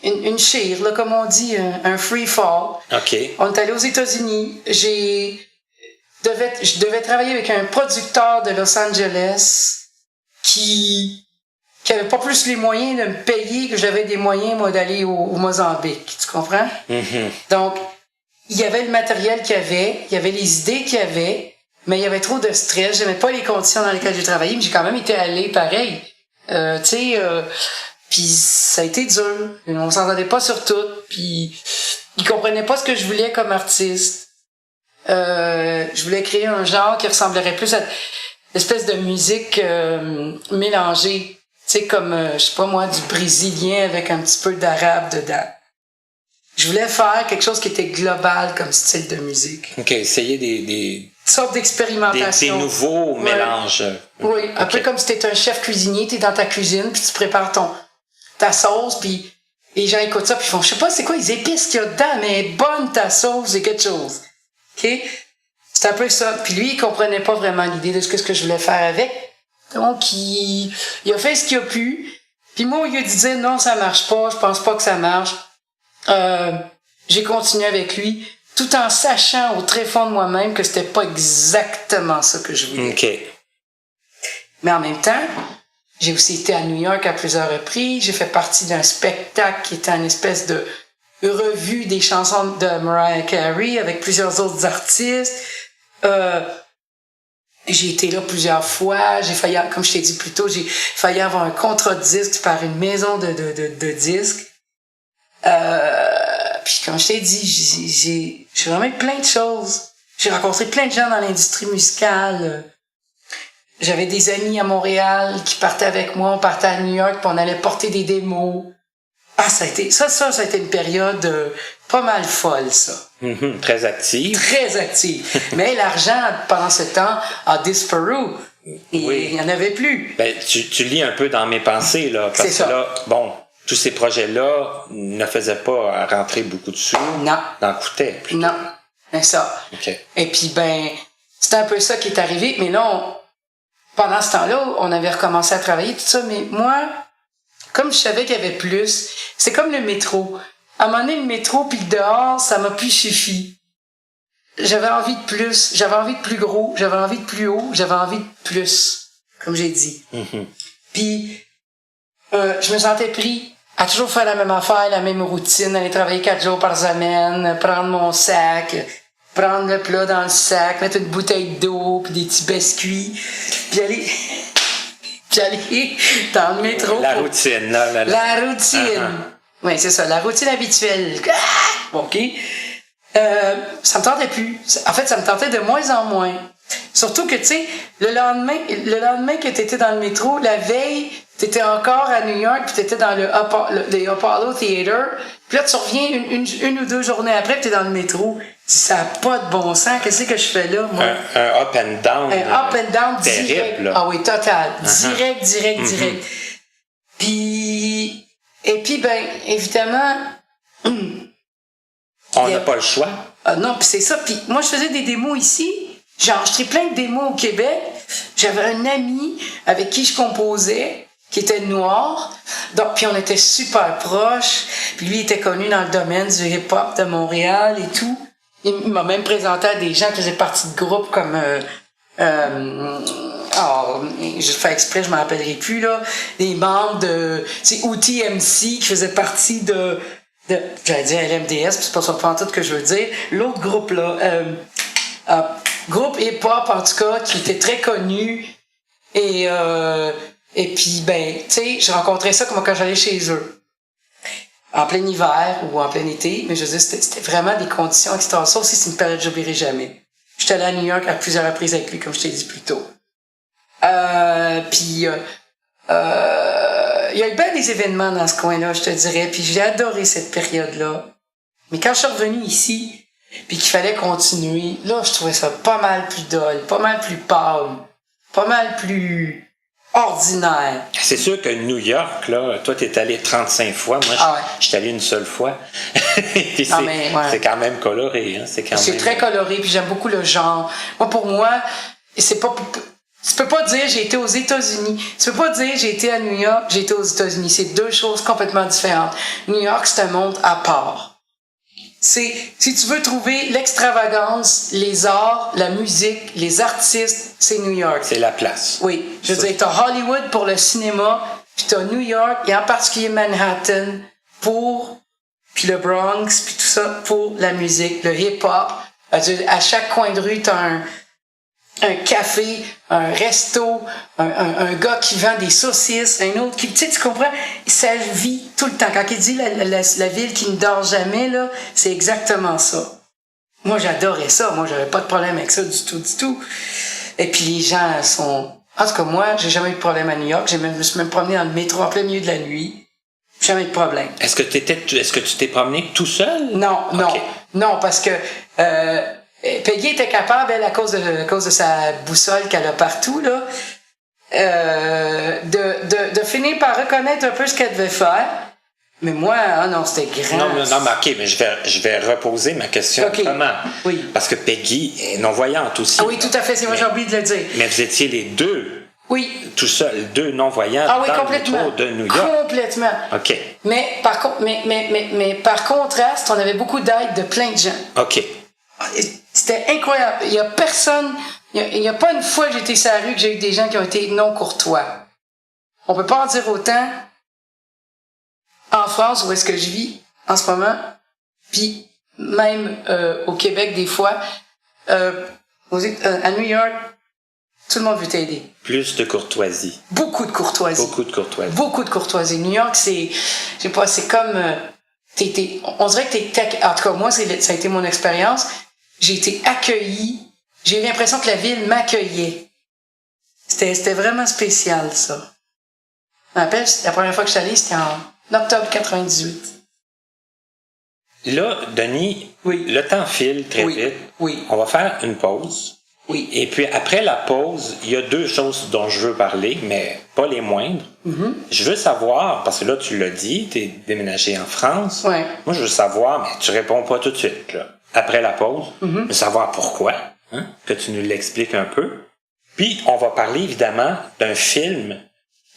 une chire, là, comme on dit, un free fall. OK. On est allé aux États-Unis. Je devais travailler avec un producteur de Los Angeles qui avait pas plus les moyens de me payer que j'avais des moyens, moi, d'aller au Mozambique. Tu comprends? Mm-hmm. Donc, il y avait le matériel qu'il y avait, il y avait les idées qu'il y avait, mais il y avait trop de stress. J'aimais pas les conditions dans lesquelles j'ai travaillé, mais j'ai quand même été allé pareil. Puis ça a été dur. On s'entendait pas sur tout. Puis ils comprenaient pas ce que je voulais comme artiste. Je voulais créer un genre qui ressemblerait plus à l'espèce de musique mélangée. Tu sais, comme, je sais pas moi, du brésilien avec un petit peu d'arabe dedans. Je voulais faire quelque chose qui était global comme style de musique. OK, essayer sorte d'expérimentation. Des nouveaux mélanges. Oui, un peu comme si t'étais un chef cuisinier, t'es dans ta cuisine, puis tu prépares ta sauce, puis les gens écoutent ça, puis ils font, je sais pas c'est quoi les épices qu'il y a dedans, mais elle est bonne ta sauce, c'est quelque chose. OK? C'est un peu ça. Puis lui, il comprenait pas vraiment l'idée de ce que je voulais faire avec. Donc, il a fait ce qu'il a pu. Puis moi, au lieu de dire non, ça marche pas, je pense pas que ça marche, j'ai continué avec lui, tout en sachant au très fond de moi-même que c'était pas exactement ça que je voulais. OK. Mais en même temps, j'ai aussi été à New York à plusieurs reprises. J'ai fait partie d'un spectacle qui était une espèce de revue des chansons de Mariah Carey avec plusieurs autres artistes. J'ai été là plusieurs fois. J'ai failli, comme je t'ai dit plus tôt, j'ai failli avoir un contrat de disque par une maison de disques. Puis comme je t'ai dit, j'ai vraiment eu plein de choses. J'ai rencontré plein de gens dans l'industrie musicale. J'avais des amis à Montréal qui partaient avec moi. On partait à New York, puis on allait porter des démos. Ah, ça a été une période pas mal folle, ça. Très active. Très active. Mais l'argent, pendant ce temps, a disparu. Et il n'y en avait plus. Ben, tu lis un peu dans mes pensées, là. Parce que là, bon, tous ces projets-là ne faisaient pas rentrer beaucoup de sous. Non. N'en coûtaient. Plutôt. Non. C'est ça. OK. Et puis, c'était un peu ça qui est arrivé. Mais là, pendant ce temps-là, on avait recommencé à travailler, tout ça. Mais moi, comme je savais qu'il y avait plus, c'est comme le métro. À un moment donné, le métro puis le dehors, ça m'a plus suffi. J'avais envie de plus, j'avais envie de plus gros, j'avais envie de plus haut, j'avais envie de plus, comme j'ai dit. Puis, je me sentais pris à toujours faire la même affaire, la même routine, aller travailler 4 jours par semaine, prendre mon sac, prendre le plat dans le sac, mettre une bouteille d'eau, puis des petits biscuits, puis aller dans le métro. La routine, là. La routine. Oui, c'est ça, la routine habituelle. OK. Ça me tentait plus. En fait, ça me tentait de moins en moins. Surtout que, tu sais, le lendemain que t'étais dans le métro, la veille, t'étais encore à New York, puis t'étais dans le Apollo Theater. Puis là, tu reviens une ou deux journées après, puis t'es dans le métro. Ça n'a pas de bon sens. Qu'est-ce que je fais là, moi? Un up and down. Un up and down terrible, direct. là. Ah oui, total. Direct. Et puis, évidemment... On n'a pas le choix. Non, puis c'est ça. Puis moi, je faisais des démos ici. J'ai enregistré plein de démos au Québec. J'avais un ami avec qui je composais, qui était noir. Donc, puis on était super proches. Puis lui, il était connu dans le domaine du hip-hop de Montréal et tout. Il m'a même présenté à des gens qui faisaient partie de groupes comme... je fais exprès, je m'en rappellerai plus, là. Des membres de... Tu sais, Outil MC qui faisaient partie de j'allais dire LMDS, puis c'est pas ça tout que je veux dire. L'autre groupe, là, groupe hip-hop, en tout cas, qui était très connu. Et puis, tu sais, je rencontrais ça comme quand j'allais chez eux. En plein hiver ou en plein été. Mais je veux dire, c'était vraiment des conditions extraordinaires. Ça aussi, c'est une période que j'oublierai jamais. J'étais allé à New York à plusieurs reprises avec lui, comme je t'ai dit plus tôt. Puis, il y a eu bien des événements dans ce coin-là, je te dirais, puis j'ai adoré cette période-là. Mais quand je suis revenu ici, puis qu'il fallait continuer, là, je trouvais ça pas mal plus dole, pas mal plus pâle, pas mal plus ordinaire. C'est sûr que New York, là, toi, t'es allé 35 fois. Moi, je suis allé une seule fois. Puis c'est quand même coloré, hein. C'est très coloré, puis j'aime beaucoup le genre. Pour moi, c'est pas... Tu peux pas dire j'ai été aux États-Unis. Tu peux pas dire j'ai été à New York, j'ai été aux États-Unis. C'est deux choses complètement différentes. New York, c'est un monde à part. Si tu veux trouver l'extravagance, les arts, la musique, les artistes, c'est New York. C'est la place. Oui. Je veux dire, t'as Hollywood pour le cinéma, puis t'as New York, et en particulier Manhattan, puis le Bronx, puis tout ça, pour la musique, le hip-hop. À chaque coin de rue, t'as un café, un resto, un gars qui vend des saucisses, un autre qui... Tu comprends? Ça vit tout le temps. Quand il dit la ville qui ne dort jamais, là, c'est exactement ça. Moi, j'adorais ça. Moi, j'avais pas de problème avec ça du tout. Et puis, les gens sont... En tout cas, moi, j'ai jamais eu de problème à New York. Je me suis même promené dans le métro en plein milieu de la nuit. Jamais eu de problème. Est-ce que tu t'es promené tout seul? Non, Okay. Non, parce que... Peggy était capable, elle, à cause de sa boussole qu'elle a partout, là, de finir par reconnaître un peu ce qu'elle devait faire. Mais moi, non, c'était grand. Non, mais OK, mais je vais reposer ma question autrement. Oui. Parce que Peggy est non-voyante aussi. Ah oui, tout à fait, c'est moi, j'ai oublié de le dire. Mais vous étiez les deux. Oui. Tout seul, deux non-voyants dans le métro de New York. Complètement. OK. Mais par contraste, on avait beaucoup d'aide de plein de gens. OK. C'était incroyable. Il y a personne, il y a pas une fois que j'ai été sur la rue que j'ai eu des gens qui ont été non courtois. On peut pas en dire autant en France, où est-ce que je vis en ce moment, puis même au Québec des fois, à New York, tout le monde veut t'aider. Plus de courtoisie. Beaucoup de courtoisie. Beaucoup de courtoisie. Beaucoup de courtoisie. New York, c'est, je sais pas, c'est comme, on dirait que en tout cas, moi, ça a été mon expérience. J'ai été accueilli. J'ai eu l'impression que la ville m'accueillait. C'était vraiment spécial, ça. Je me rappelle, la première fois que je suis allée, c'était en octobre 98. Là, Denis, oui. Le temps file très vite. Oui. On va faire une pause. Oui. Et puis après la pause, il y a deux choses dont je veux parler, mais pas les moindres. Mm-hmm. Je veux savoir, parce que là tu l'as dit, tu es déménagé en France. Ouais. Moi je veux savoir, mais tu réponds pas tout de suite. Là. Après la pause, je veux savoir pourquoi, que tu nous l'expliques un peu. Puis on va parler évidemment d'un film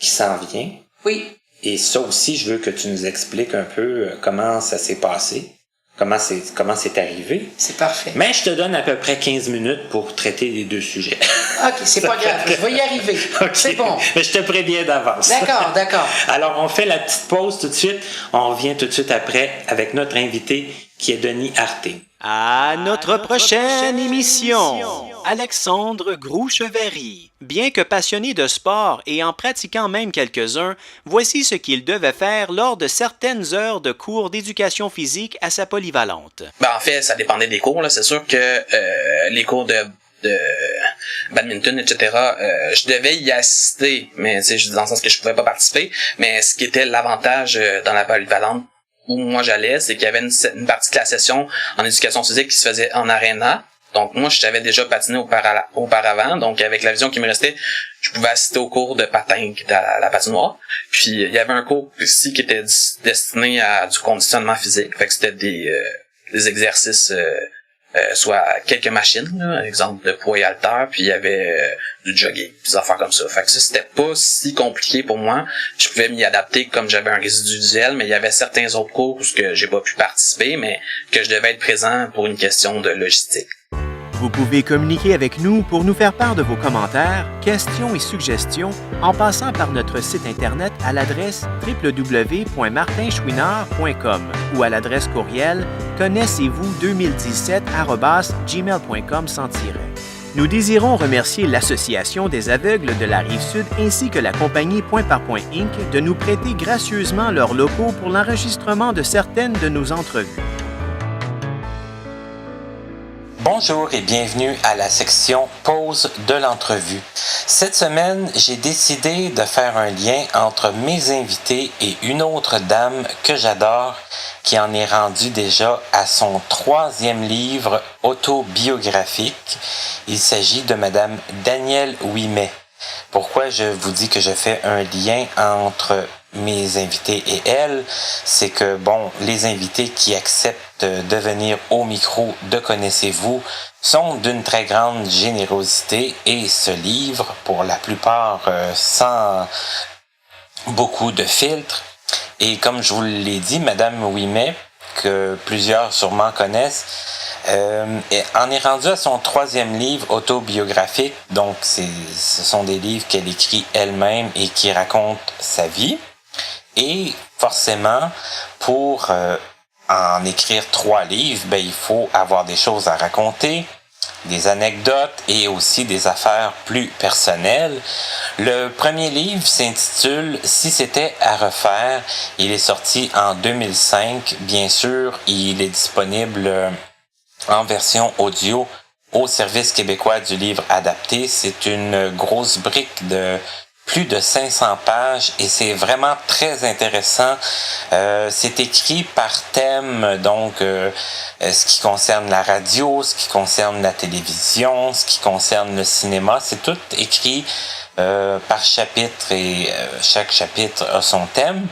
qui s'en vient. Oui. Et ça aussi, je veux que tu nous expliques un peu comment ça s'est passé. Comment c'est arrivé. C'est parfait. Mais je te donne à peu près 15 minutes pour traiter les deux sujets. OK, c'est pas grave. Je vais y arriver. Okay. C'est bon. Mais je te préviens d'avance. D'accord. Alors, on fait la petite pause tout de suite. On revient tout de suite après avec notre invité qui est Denis Arting. À notre prochaine émission, Alexandre Groucheverry. Bien que passionné de sport et en pratiquant même quelques-uns, voici ce qu'il devait faire lors de certaines heures de cours d'éducation physique à sa polyvalente. En fait, ça dépendait des cours. Là. C'est sûr que les cours de badminton, etc., je devais y assister, mais dans le sens que je pouvais pas participer. Mais ce qui était l'avantage dans la polyvalente, où moi j'allais, c'est qu'il y avait une partie de la session en éducation physique qui se faisait en aréna. Donc moi, je savais déjà patiner auparavant. Donc avec la vision qui me restait, je pouvais assister au cours de patin qui était à la patinoire. Puis il y avait un cours ici qui était destiné à du conditionnement physique. Fait que c'était des exercices, soit quelques machines, là, exemple de poids et haltères, puis il y avait du jogging, des affaires comme ça. Fait que ça, c'était pas si compliqué pour moi. Je pouvais m'y adapter comme j'avais un résiduel, mais il y avait certains autres cours où j'ai pas pu participer, mais que je devais être présent pour une question de logistique. Vous pouvez communiquer avec nous pour nous faire part de vos commentaires, questions et suggestions en passant par notre site Internet à l'adresse www.martinchouinard.com ou à l'adresse courriel connaissez-vous2017@gmail.com sans tiret. Nous désirons remercier l'Association des aveugles de la Rive-Sud ainsi que la compagnie Point par Point Inc. de nous prêter gracieusement leurs locaux pour l'enregistrement de certaines de nos entrevues. Bonjour et bienvenue à la section pause de l'entrevue. Cette semaine, j'ai décidé de faire un lien entre mes invités et une autre dame que j'adore qui en est rendue déjà à son 3e livre autobiographique. Il s'agit de Madame Danielle Ouimet. Pourquoi je vous dis que je fais un lien entre mes invités et elle, c'est que, les invités qui acceptent de venir au micro de Connaissez-vous sont d'une très grande générosité et ce livre, pour la plupart, sans beaucoup de filtres. Et comme je vous l'ai dit, Madame Ouimet, que plusieurs sûrement connaissent, en est rendue à son 3e livre autobiographique. Donc, ce sont des livres qu'elle écrit elle-même et qui racontent sa vie. Et forcément, pour en écrire 3 livres, il faut avoir des choses à raconter, des anecdotes et aussi des affaires plus personnelles. Le premier livre s'intitule « Si c'était à refaire ». Il est sorti en 2005. Bien sûr, il est disponible en version audio au Service québécois du livre adapté. C'est une grosse brique de plus de 500 pages et c'est vraiment très intéressant. C'est écrit par thème, donc ce qui concerne la radio, ce qui concerne la télévision, ce qui concerne le cinéma. C'est tout écrit par chapitre et chaque chapitre a son thème.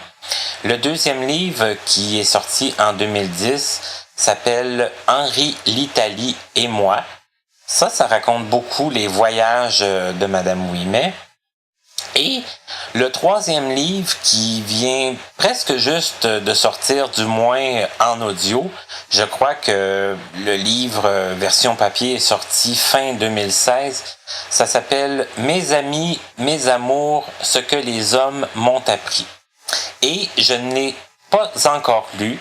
Le deuxième livre qui est sorti en 2010 s'appelle Henri, l'Italie et moi. Ça raconte beaucoup les voyages de Madame Ouimet. Et le troisième livre qui vient presque juste de sortir, du moins en audio, je crois que le livre version papier est sorti fin 2016. Ça s'appelle Mes amis, mes amours, ce que les hommes m'ont appris. Et je ne l'ai pas encore lu.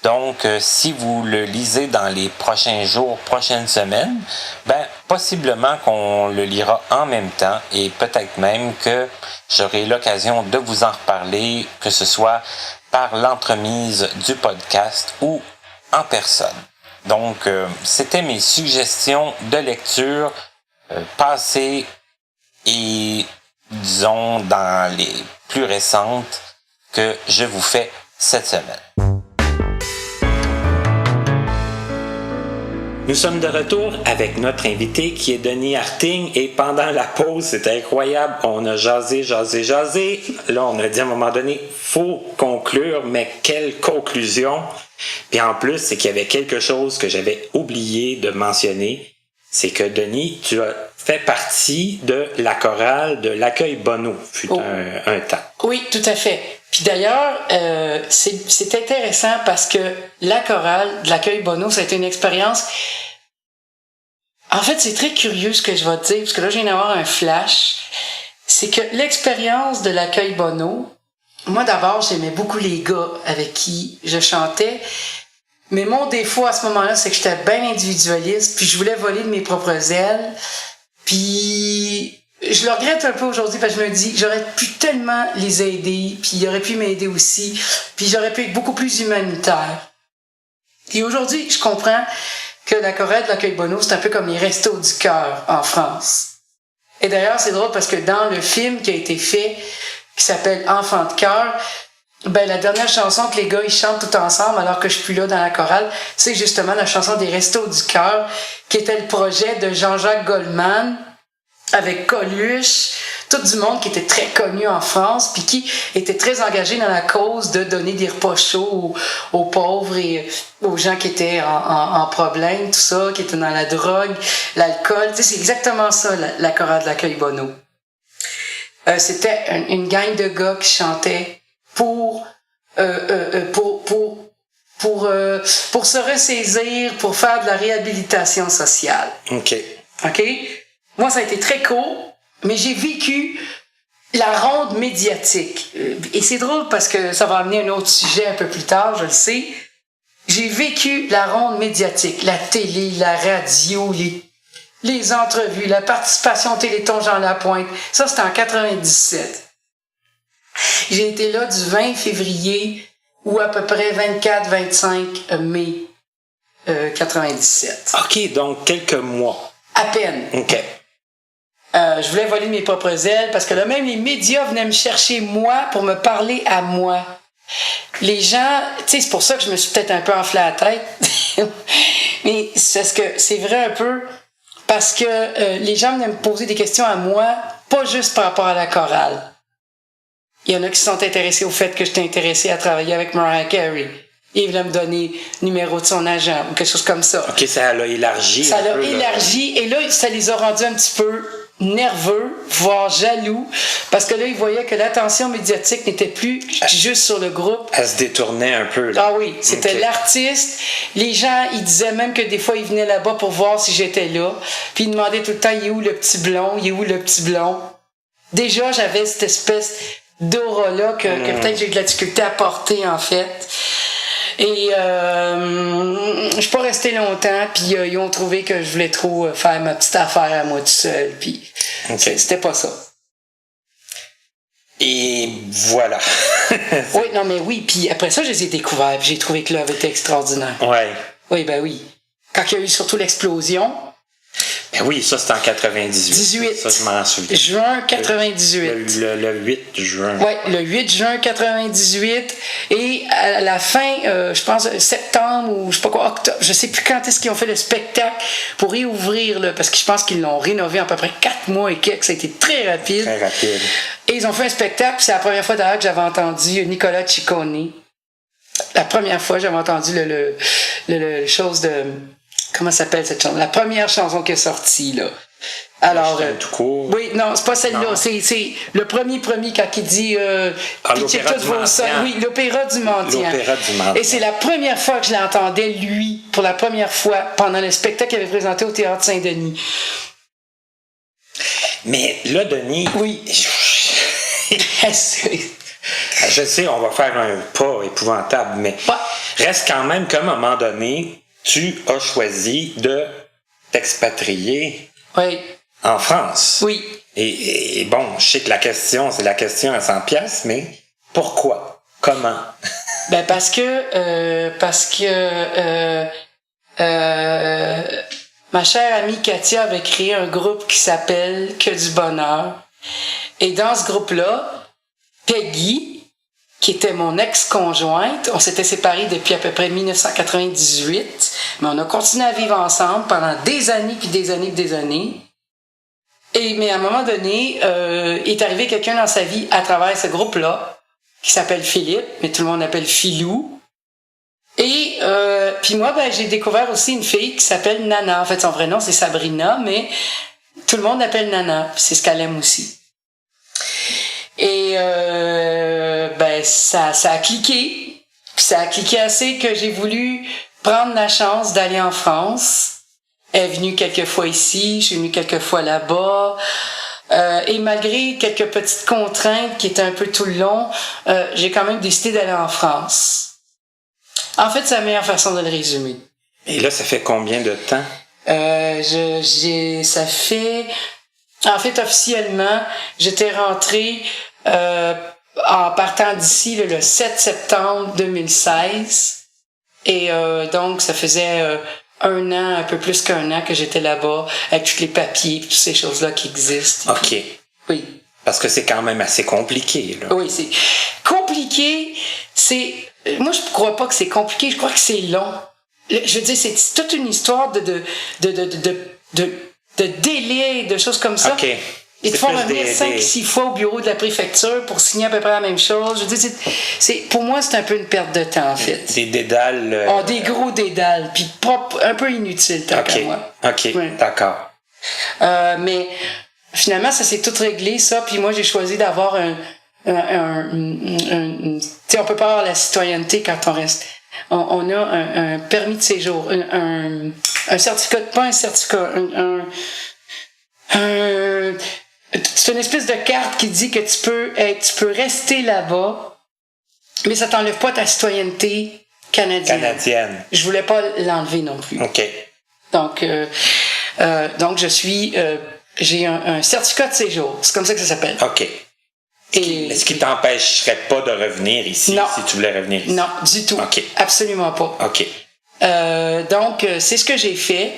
Donc, si vous le lisez dans les prochains jours, prochaines semaines, possiblement qu'on le lira en même temps et peut-être même que j'aurai l'occasion de vous en reparler, que ce soit par l'entremise du podcast ou en personne. Donc, c'était mes suggestions de lecture passées et, disons, dans les plus récentes que je vous fais cette semaine. Nous sommes de retour avec notre invité qui est Denis Harting et pendant la pause, c'était incroyable, on a jasé. Là, on a dit à un moment donné, faut conclure, mais quelle conclusion! Puis en plus, c'est qu'il y avait quelque chose que j'avais oublié de mentionner, c'est que Denis, tu as fait partie de la chorale de l'Accueil Bonneau, fut un temps. Oui, tout à fait. Puis d'ailleurs, c'est intéressant parce que la chorale de l'Accueil Bonneau, ça a été une expérience. En fait, c'est très curieux ce que je vais te dire, parce que là, je viens d'avoir un flash. C'est que l'expérience de l'Accueil Bonneau, moi d'abord, j'aimais beaucoup les gars avec qui je chantais. Mais mon défaut à ce moment-là, c'est que j'étais bien individualiste, puis je voulais voler de mes propres ailes. Puis je le regrette un peu aujourd'hui parce que je me dis j'aurais pu tellement les aider, puis ils auraient pu m'aider aussi, puis j'aurais pu être beaucoup plus humanitaire. Et aujourd'hui, je comprends que la chorale de l'Accueil Bonneau, c'est un peu comme les Restos du Cœur en France. Et d'ailleurs, c'est drôle parce que dans le film qui a été fait, qui s'appelle Enfants de cœur, la dernière chanson que les gars ils chantent tout ensemble alors que je suis plus là dans la chorale, c'est justement la chanson des Restos du Cœur, qui était le projet de Jean-Jacques Goldman avec Coluche, tout du monde qui était très connu en France puis qui était très engagé dans la cause de donner des repas chauds aux pauvres et aux gens qui étaient en problème, tout ça, qui étaient dans la drogue, l'alcool. Tu sais, c'est exactement ça, la chorale de l'Accueil Bonneau. C'était une gang de gars qui chantaient pour se ressaisir, pour faire de la réhabilitation sociale. OK. Moi, ça a été très court, mais j'ai vécu la ronde médiatique. Et c'est drôle parce que ça va amener un autre sujet un peu plus tard, je le sais. J'ai vécu la ronde médiatique, la télé, la radio, les entrevues, la participation au Téléthon Jean Lapointe. Ça, c'était en 97. J'ai été là du 20 février ou à peu près 24-25 mai 97. OK, donc quelques mois. À peine. OK. Je voulais voler mes propres ailes parce que là, même les médias venaient me chercher moi pour me parler à moi. Les gens, tu sais, c'est pour ça que je me suis peut-être un peu enflé la tête. Mais c'est vrai un peu parce que les gens venaient me poser des questions à moi, pas juste par rapport à la chorale. Il y en a qui se sont intéressés au fait que j'étais intéressé à travailler avec Mariah Carey. Il voulait me donner le numéro de son agent ou quelque chose comme ça. OK, ça l'a élargi. Ça l'a élargi et là, ça les a rendus un petit peu nerveux, voire jaloux, parce que là, ils voyaient que l'attention médiatique n'était plus juste sur le groupe. Elle se détournait un peu, là. Ah oui, c'était l'artiste. Les gens, ils disaient même que des fois, ils venaient là-bas pour voir si j'étais là. Puis ils demandaient tout le temps, il est où le petit blond? Il est où le petit blond? Déjà, j'avais cette espèce d'aura-là que peut-être j'ai de la difficulté à porter, en fait. Et je suis pas restée longtemps, puis ils ont trouvé que je voulais trop faire ma petite affaire à moi tout seul, puis c'était pas ça. Et voilà. Oui, non mais oui, puis après ça, je les ai découverts, puis j'ai trouvé que l'œuvre était extraordinaire. Ouais. Oui, ben oui. Quand il y a eu surtout l'explosion, Ben oui, ça c'est en 98. 18. Ça, je m'en souviens. Juin 98. Le 8 juin. Oui, le 8 juin 98. Et à la fin, je pense septembre ou je sais pas quoi, octobre, je sais plus quand est-ce qu'ils ont fait le spectacle pour réouvrir, là, parce que je pense qu'ils l'ont rénové en à peu près 4 mois et quelques. Ça a été très rapide. Très rapide. Et ils ont fait un spectacle, puis c'est la première fois d'ailleurs que j'avais entendu Nicolas Ciccone. La première fois, j'avais entendu le chose de... Comment s'appelle cette chanson? La première chanson qui est sortie, là. Alors, tout court. oui, non, c'est pas celle-là. Non. C'est le premier quand il dit pitchez l'opéra toutes du vos Mendiant. sorts. Oui, l'opéra du Mendiant. L'opéra du Mendiant. Et c'est la première fois que je l'entendais, lui, pour la première fois, pendant le spectacle qu'il avait présenté au Théâtre Saint-Denis. Mais là, Denis... Oui. Je sais, on va faire un pas épouvantable, mais reste quand même qu'à un moment donné, tu as choisi de t'expatrier Oui. en France. Oui. Et bon, je sais que c'est la question à 100 piastres, mais pourquoi? Comment? Ben parce que ma chère amie Katia avait créé un groupe qui s'appelle Que du bonheur. Et dans ce groupe-là, Peggy, qui était mon ex-conjointe, on s'était séparés depuis à peu près 1998, mais on a continué à vivre ensemble pendant des années, puis des années, puis des années. Mais à un moment donné, est arrivé quelqu'un dans sa vie à travers ce groupe-là, qui s'appelle Philippe, mais tout le monde l'appelle Philou. Et puis moi, ben, j'ai découvert aussi une fille qui s'appelle Nana. En fait, son vrai nom, c'est Sabrina, mais tout le monde l'appelle Nana, puis c'est ce qu'elle aime aussi. Et ben ça a cliqué. Puis ça a cliqué assez que j'ai voulu prendre la chance d'aller en France. Elle est venue quelques fois ici, je suis venue quelques fois là-bas. Et malgré quelques petites contraintes qui étaient un peu tout le long, j'ai quand même décidé d'aller en France. En fait, c'est la meilleure façon de le résumer. Et là, ça fait combien de temps? Ça fait... En fait, officiellement, j'étais rentrée en partant d'ici le 7 septembre 2016. Et donc, ça faisait un an, un peu plus qu'un an que j'étais là-bas, avec tous les papiers et toutes ces choses-là qui existent. OK. Oui. Parce que c'est quand même assez compliqué, là. Oui, c'est compliqué. Moi, je crois pas que c'est compliqué, je crois que c'est long. Je veux dire, c'est toute une histoire de délai, de choses comme ça. OK. Ils te font revenir 5-6 fois au bureau de la préfecture pour signer à peu près la même chose. Je veux dire, pour moi, c'est un peu une perte de temps, en fait. Des dédales. Des gros dédales, puis un peu inutiles, tant qu'à moi. OK, ouais. D'accord. Mais finalement, ça s'est tout réglé, ça. Puis moi, j'ai choisi d'avoir tu sais, on peut pas avoir la citoyenneté quand on reste... On a un permis de séjour, un certificat, pas un certificat, c'est une espèce de carte qui dit que tu peux rester là-bas, mais ça t'enlève pas ta citoyenneté canadienne. Je voulais pas l'enlever non plus. OK. Donc j'ai un certificat de séjour. C'est comme ça que ça s'appelle. OK. Est-ce qui t'empêcherait pas de revenir ici, non. Si tu voulais revenir ici? Non, du tout. OK. Absolument pas. OK. Donc, c'est ce que j'ai fait.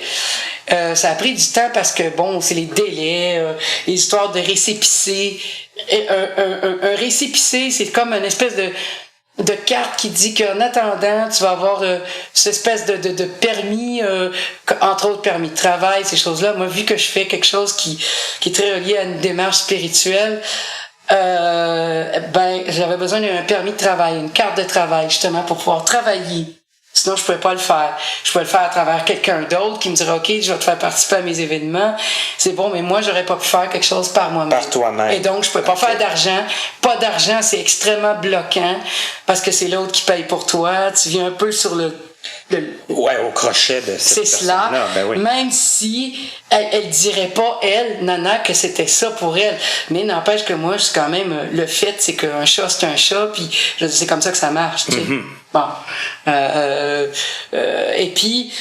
Ça a pris du temps parce que, bon, c'est les délais, les histoires de récépissé. Un récépissé, c'est comme une espèce de carte qui dit qu'en attendant, tu vas avoir cette espèce de permis, entre autres permis de travail, ces choses-là. Moi, vu que je fais quelque chose qui est très relié à une démarche spirituelle, j'avais besoin d'un permis de travail, une carte de travail, justement, pour pouvoir travailler. Sinon, je pouvais pas le faire. Je pouvais le faire à travers quelqu'un d'autre qui me dirait, OK, je vais te faire participer à mes événements. C'est bon, mais moi, j'aurais pas pu faire quelque chose par moi-même. Par toi-même. Et donc, je pouvais pas faire d'argent. Pas d'argent, c'est extrêmement bloquant parce que c'est l'autre qui paye pour toi. Tu viens un peu sur ouais, au crochet de cette personne-là. C'est cela, oui. même si elle dirait pas, Nana, que c'était ça pour elle. Mais n'empêche que moi, c'est quand même, le fait, c'est qu'un chat, c'est un chat, puis c'est comme ça que ça marche, tu sais. Mm-hmm. Bon. Et puis,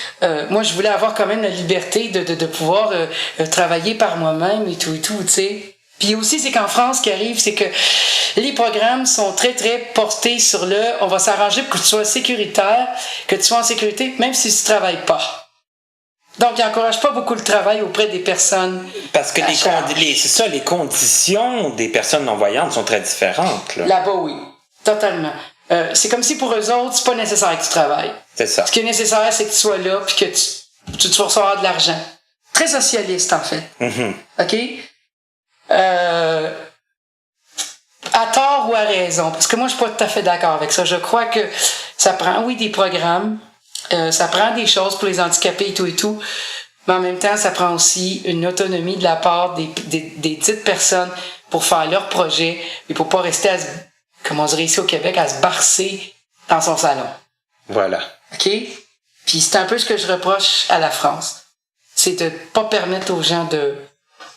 moi, je voulais avoir quand même la liberté de pouvoir travailler par moi-même et tout, tu sais. Puis aussi, c'est qu'en France, ce qui arrive, c'est que les programmes sont très, très portés sur on va s'arranger pour que tu sois sécuritaire, que tu sois en sécurité, même si tu travailles pas. Donc, il n'encourage pas beaucoup le travail auprès des personnes. Parce que à charge. c'est ça, les conditions des personnes non-voyantes sont très différentes. Là. Là-bas, oui. Totalement. C'est comme si pour eux autres, c'est pas nécessaire que tu travailles. C'est ça. Ce qui est nécessaire, c'est que tu sois là puis que tu vas recevoir de l'argent. Très socialiste, en fait. Mm-hmm. OK? À tort ou à raison, parce que moi, je suis pas tout à fait d'accord avec ça. Je crois que ça prend, oui, des programmes, ça prend des choses pour les handicapés et tout, mais en même temps, ça prend aussi une autonomie de la part des petites personnes pour faire leur projet et pour pas rester comme on dirait ici au Québec, à se barcer dans son salon. Voilà. OK? Puis c'est un peu ce que je reproche à la France. C'est de pas permettre aux gens de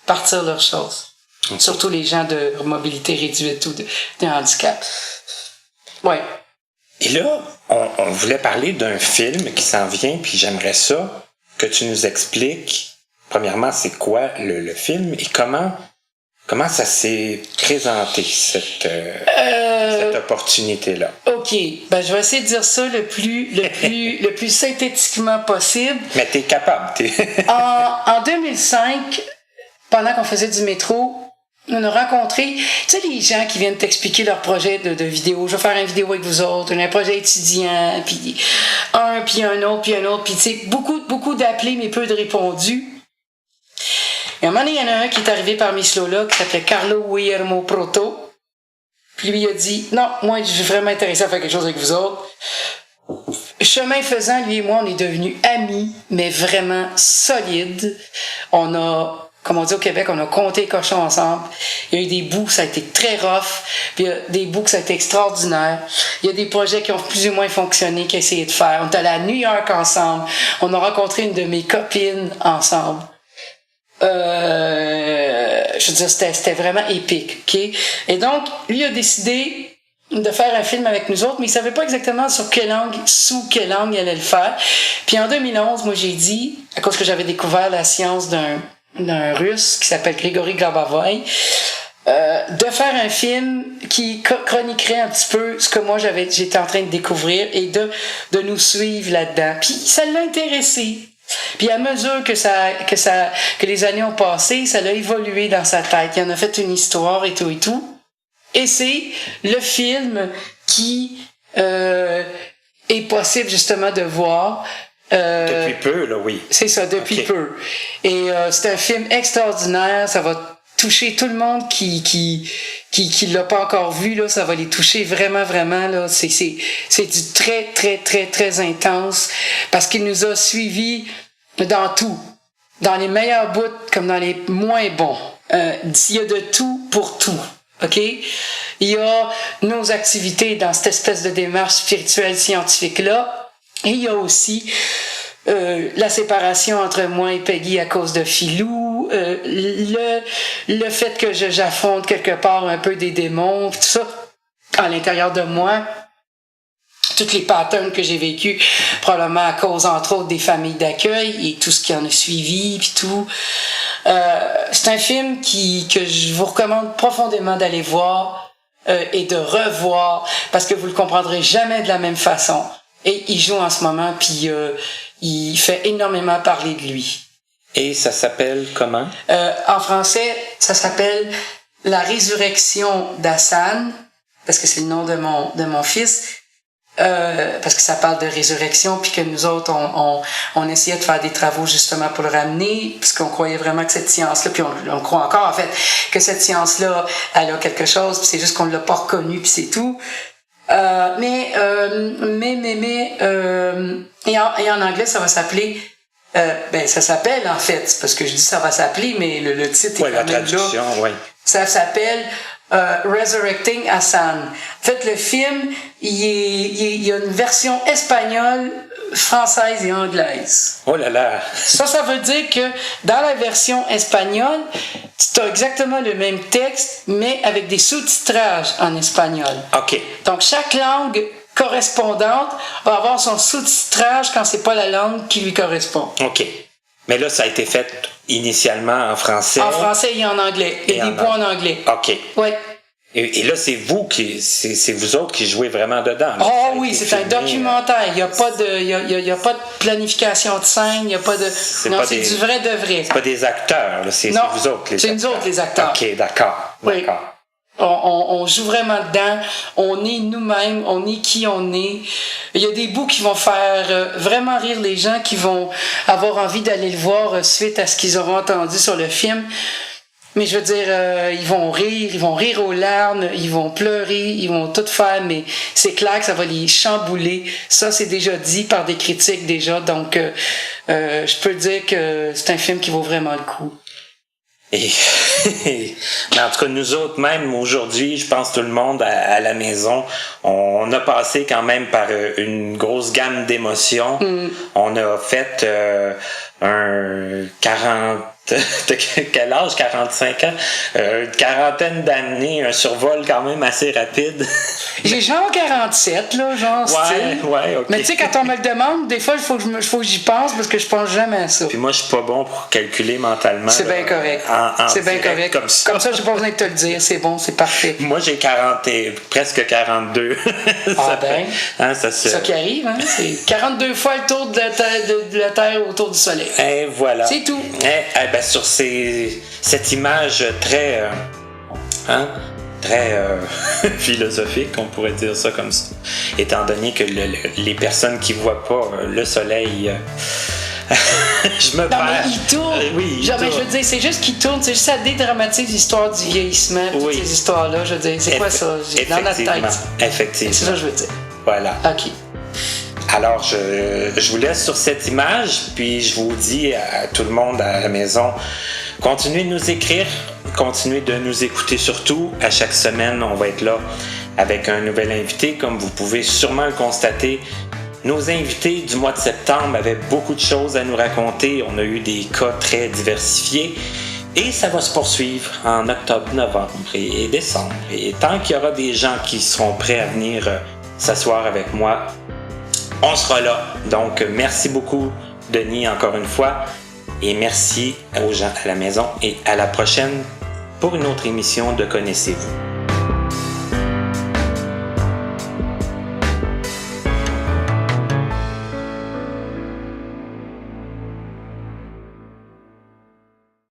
partir leurs choses. Okay. Surtout les gens de mobilité réduite ou de handicap. Ouais. Et là, on voulait parler d'un film qui s'en vient, puis j'aimerais ça que tu nous expliques, premièrement, c'est quoi le film et comment ça s'est présenté, cette opportunité-là? OK. Ben, je vais essayer de dire ça le plus synthétiquement possible. Mais t'es capable. En 2005, pendant qu'on faisait du métro, on a rencontré, tu sais, les gens qui viennent t'expliquer leur projet de vidéo. Je vais faire une vidéo avec vous autres, un projet étudiant, puis un autre, puis tu sais, beaucoup d'appelés, mais peu de répondus. Et à un moment donné, il y en a un qui est arrivé parmi ceux-là, qui s'appelait Carlo Guillermo Proto. Puis lui, il a dit, non, moi, je suis vraiment intéressé à faire quelque chose avec vous autres. Chemin faisant, lui et moi, on est devenus amis, mais vraiment solides. On a, comme on dit au Québec, on a compté les cochons ensemble. Il y a eu des bouts, ça a été très rough. Puis il y a des bouts, ça a été extraordinaire. Il y a des projets qui ont plus ou moins fonctionné, qui ont essayé de faire. On est allé à New York ensemble. On a rencontré une de mes copines ensemble. Je veux dire, c'était vraiment épique, OK? Et donc, lui a décidé de faire un film avec nous autres, mais il savait pas exactement sous quelle langue il allait le faire. Puis en 2011, moi, j'ai dit, à cause que j'avais découvert la science d'un Russe qui s'appelle Grigory Globovoi, de faire un film qui chroniquerait un petit peu ce que moi j'étais en train de découvrir et de nous suivre là-dedans. Puis ça l'a intéressé. Puis à mesure que les années ont passé, ça l'a évolué dans sa tête. Il en a fait une histoire et tout. Et c'est le film qui est possible justement de voir. Depuis peu, là, oui. C'est ça, depuis okay. peu. Et c'est un film extraordinaire. Ça va toucher tout le monde qui l'a pas encore vu, là. Ça va les toucher vraiment, vraiment, là. C'est du très, très, très, très intense parce qu'il nous a suivis dans tout. Dans les meilleurs bouts comme dans les moins bons. Il y a de tout pour tout. OK? Il y a nos activités dans cette espèce de démarche spirituelle scientifique-là. Et il y a aussi la séparation entre moi et Peggy à cause de Philou, le fait que j'affronte quelque part un peu des démons, tout ça, à l'intérieur de moi. Toutes les patterns que j'ai vécues, probablement à cause, entre autres, des familles d'accueil et tout ce qui en a suivi, puis tout. C'est un film que je vous recommande profondément d'aller voir et de revoir, parce que vous le comprendrez jamais de la même façon. Et il joue en ce moment, puis il fait énormément parler de lui. Et ça s'appelle comment? En français, ça s'appelle La résurrection d'Hassan, parce que c'est le nom de mon fils. Parce que ça parle de résurrection, puis que nous autres, on essayait de faire des travaux justement pour le ramener, parce qu'on croyait vraiment que cette science-là, puis on croit encore en fait, que cette science-là, elle a quelque chose, puis c'est juste qu'on ne l'a pas reconnue, puis c'est tout. Et en anglais, ça va s'appeler, ça s'appelle en fait, c'est parce que je dis ça va s'appeler, mais le titre est quand même là. Ouais. Ça s'appelle Resurrecting Hassan. En fait, le film, il y a une version espagnole, française et anglaise. Oh là là! Ça veut dire que dans la version espagnole, tu as exactement le même texte, mais avec des sous-titrages en espagnol. OK. Donc, chaque langue correspondante va avoir son sous-titrage quand c'est pas la langue qui lui correspond. OK. Mais là, ça a été fait initialement en français. En français et en anglais. Il y a des bouts en anglais. OK. Oui. Et là, c'est vous autres qui jouez vraiment dedans. Là. Oh oui, c'est un documentaire. Il n'y a pas de planification de scène, il n'y a pas de. Non, c'est du vrai de vrai. C'est pas des acteurs, là, c'est vous autres les acteurs. C'est nous autres les acteurs. OK, d'accord. Oui. On joue vraiment dedans. On est nous-mêmes, on est qui on est. Il y a des bouts qui vont faire vraiment rire les gens, qui vont avoir envie d'aller le voir suite à ce qu'ils auront entendu sur le film. Mais je veux dire, ils vont rire aux larmes, ils vont pleurer, ils vont tout faire, mais c'est clair que ça va les chambouler. Ça, c'est déjà dit par des critiques déjà, donc je peux dire que c'est un film qui vaut vraiment le coup. Mais en tout cas, nous autres, même aujourd'hui, je pense tout le monde à la maison, on a passé quand même par une grosse gamme d'émotions. On a fait un 40... Quel âge? 45 ans? Une quarantaine d'années, un survol quand même assez rapide. J'ai genre 47, là, genre style. Ouais, ok. Mais tu sais, quand on me le demande, des fois, il faut que j'y pense parce que je pense jamais à ça. Puis moi, je suis pas bon pour calculer mentalement. C'est bien correct. C'est bien correct. Comme ça, j'ai pas besoin de te le dire. C'est bon, c'est parfait. Moi, j'ai presque 42. Ah ben, c'est ça qui arrive, hein? C'est 42 fois le tour de la Terre autour du Soleil. Et voilà. C'est tout. Sur cette image très philosophique, on pourrait dire ça comme ça, étant donné que les personnes qui voient pas le soleil je me perds. Mais il tourne. Oui, je veux dire, c'est juste qu'il tourne, c'est juste ça dédramatise l'histoire du vieillissement, toutes ces histoires-là, je veux dire, c'est quoi ça? Dans notre tête. Effectivement. C'est ça que je veux dire. Voilà. OK. Alors, je vous laisse sur cette image, puis je vous dis à tout le monde à la maison, continuez de nous écrire, continuez de nous écouter surtout. À chaque semaine, on va être là avec un nouvel invité. Comme vous pouvez sûrement le constater, nos invités du mois de septembre avaient beaucoup de choses à nous raconter. On a eu des cas très diversifiés. Et ça va se poursuivre en octobre, novembre et décembre. Et tant qu'il y aura des gens qui seront prêts à venir s'asseoir avec moi, on sera là. Donc, merci beaucoup, Denis, encore une fois. Et merci aux gens à la maison. Et à la prochaine pour une autre émission de Connaissez-vous.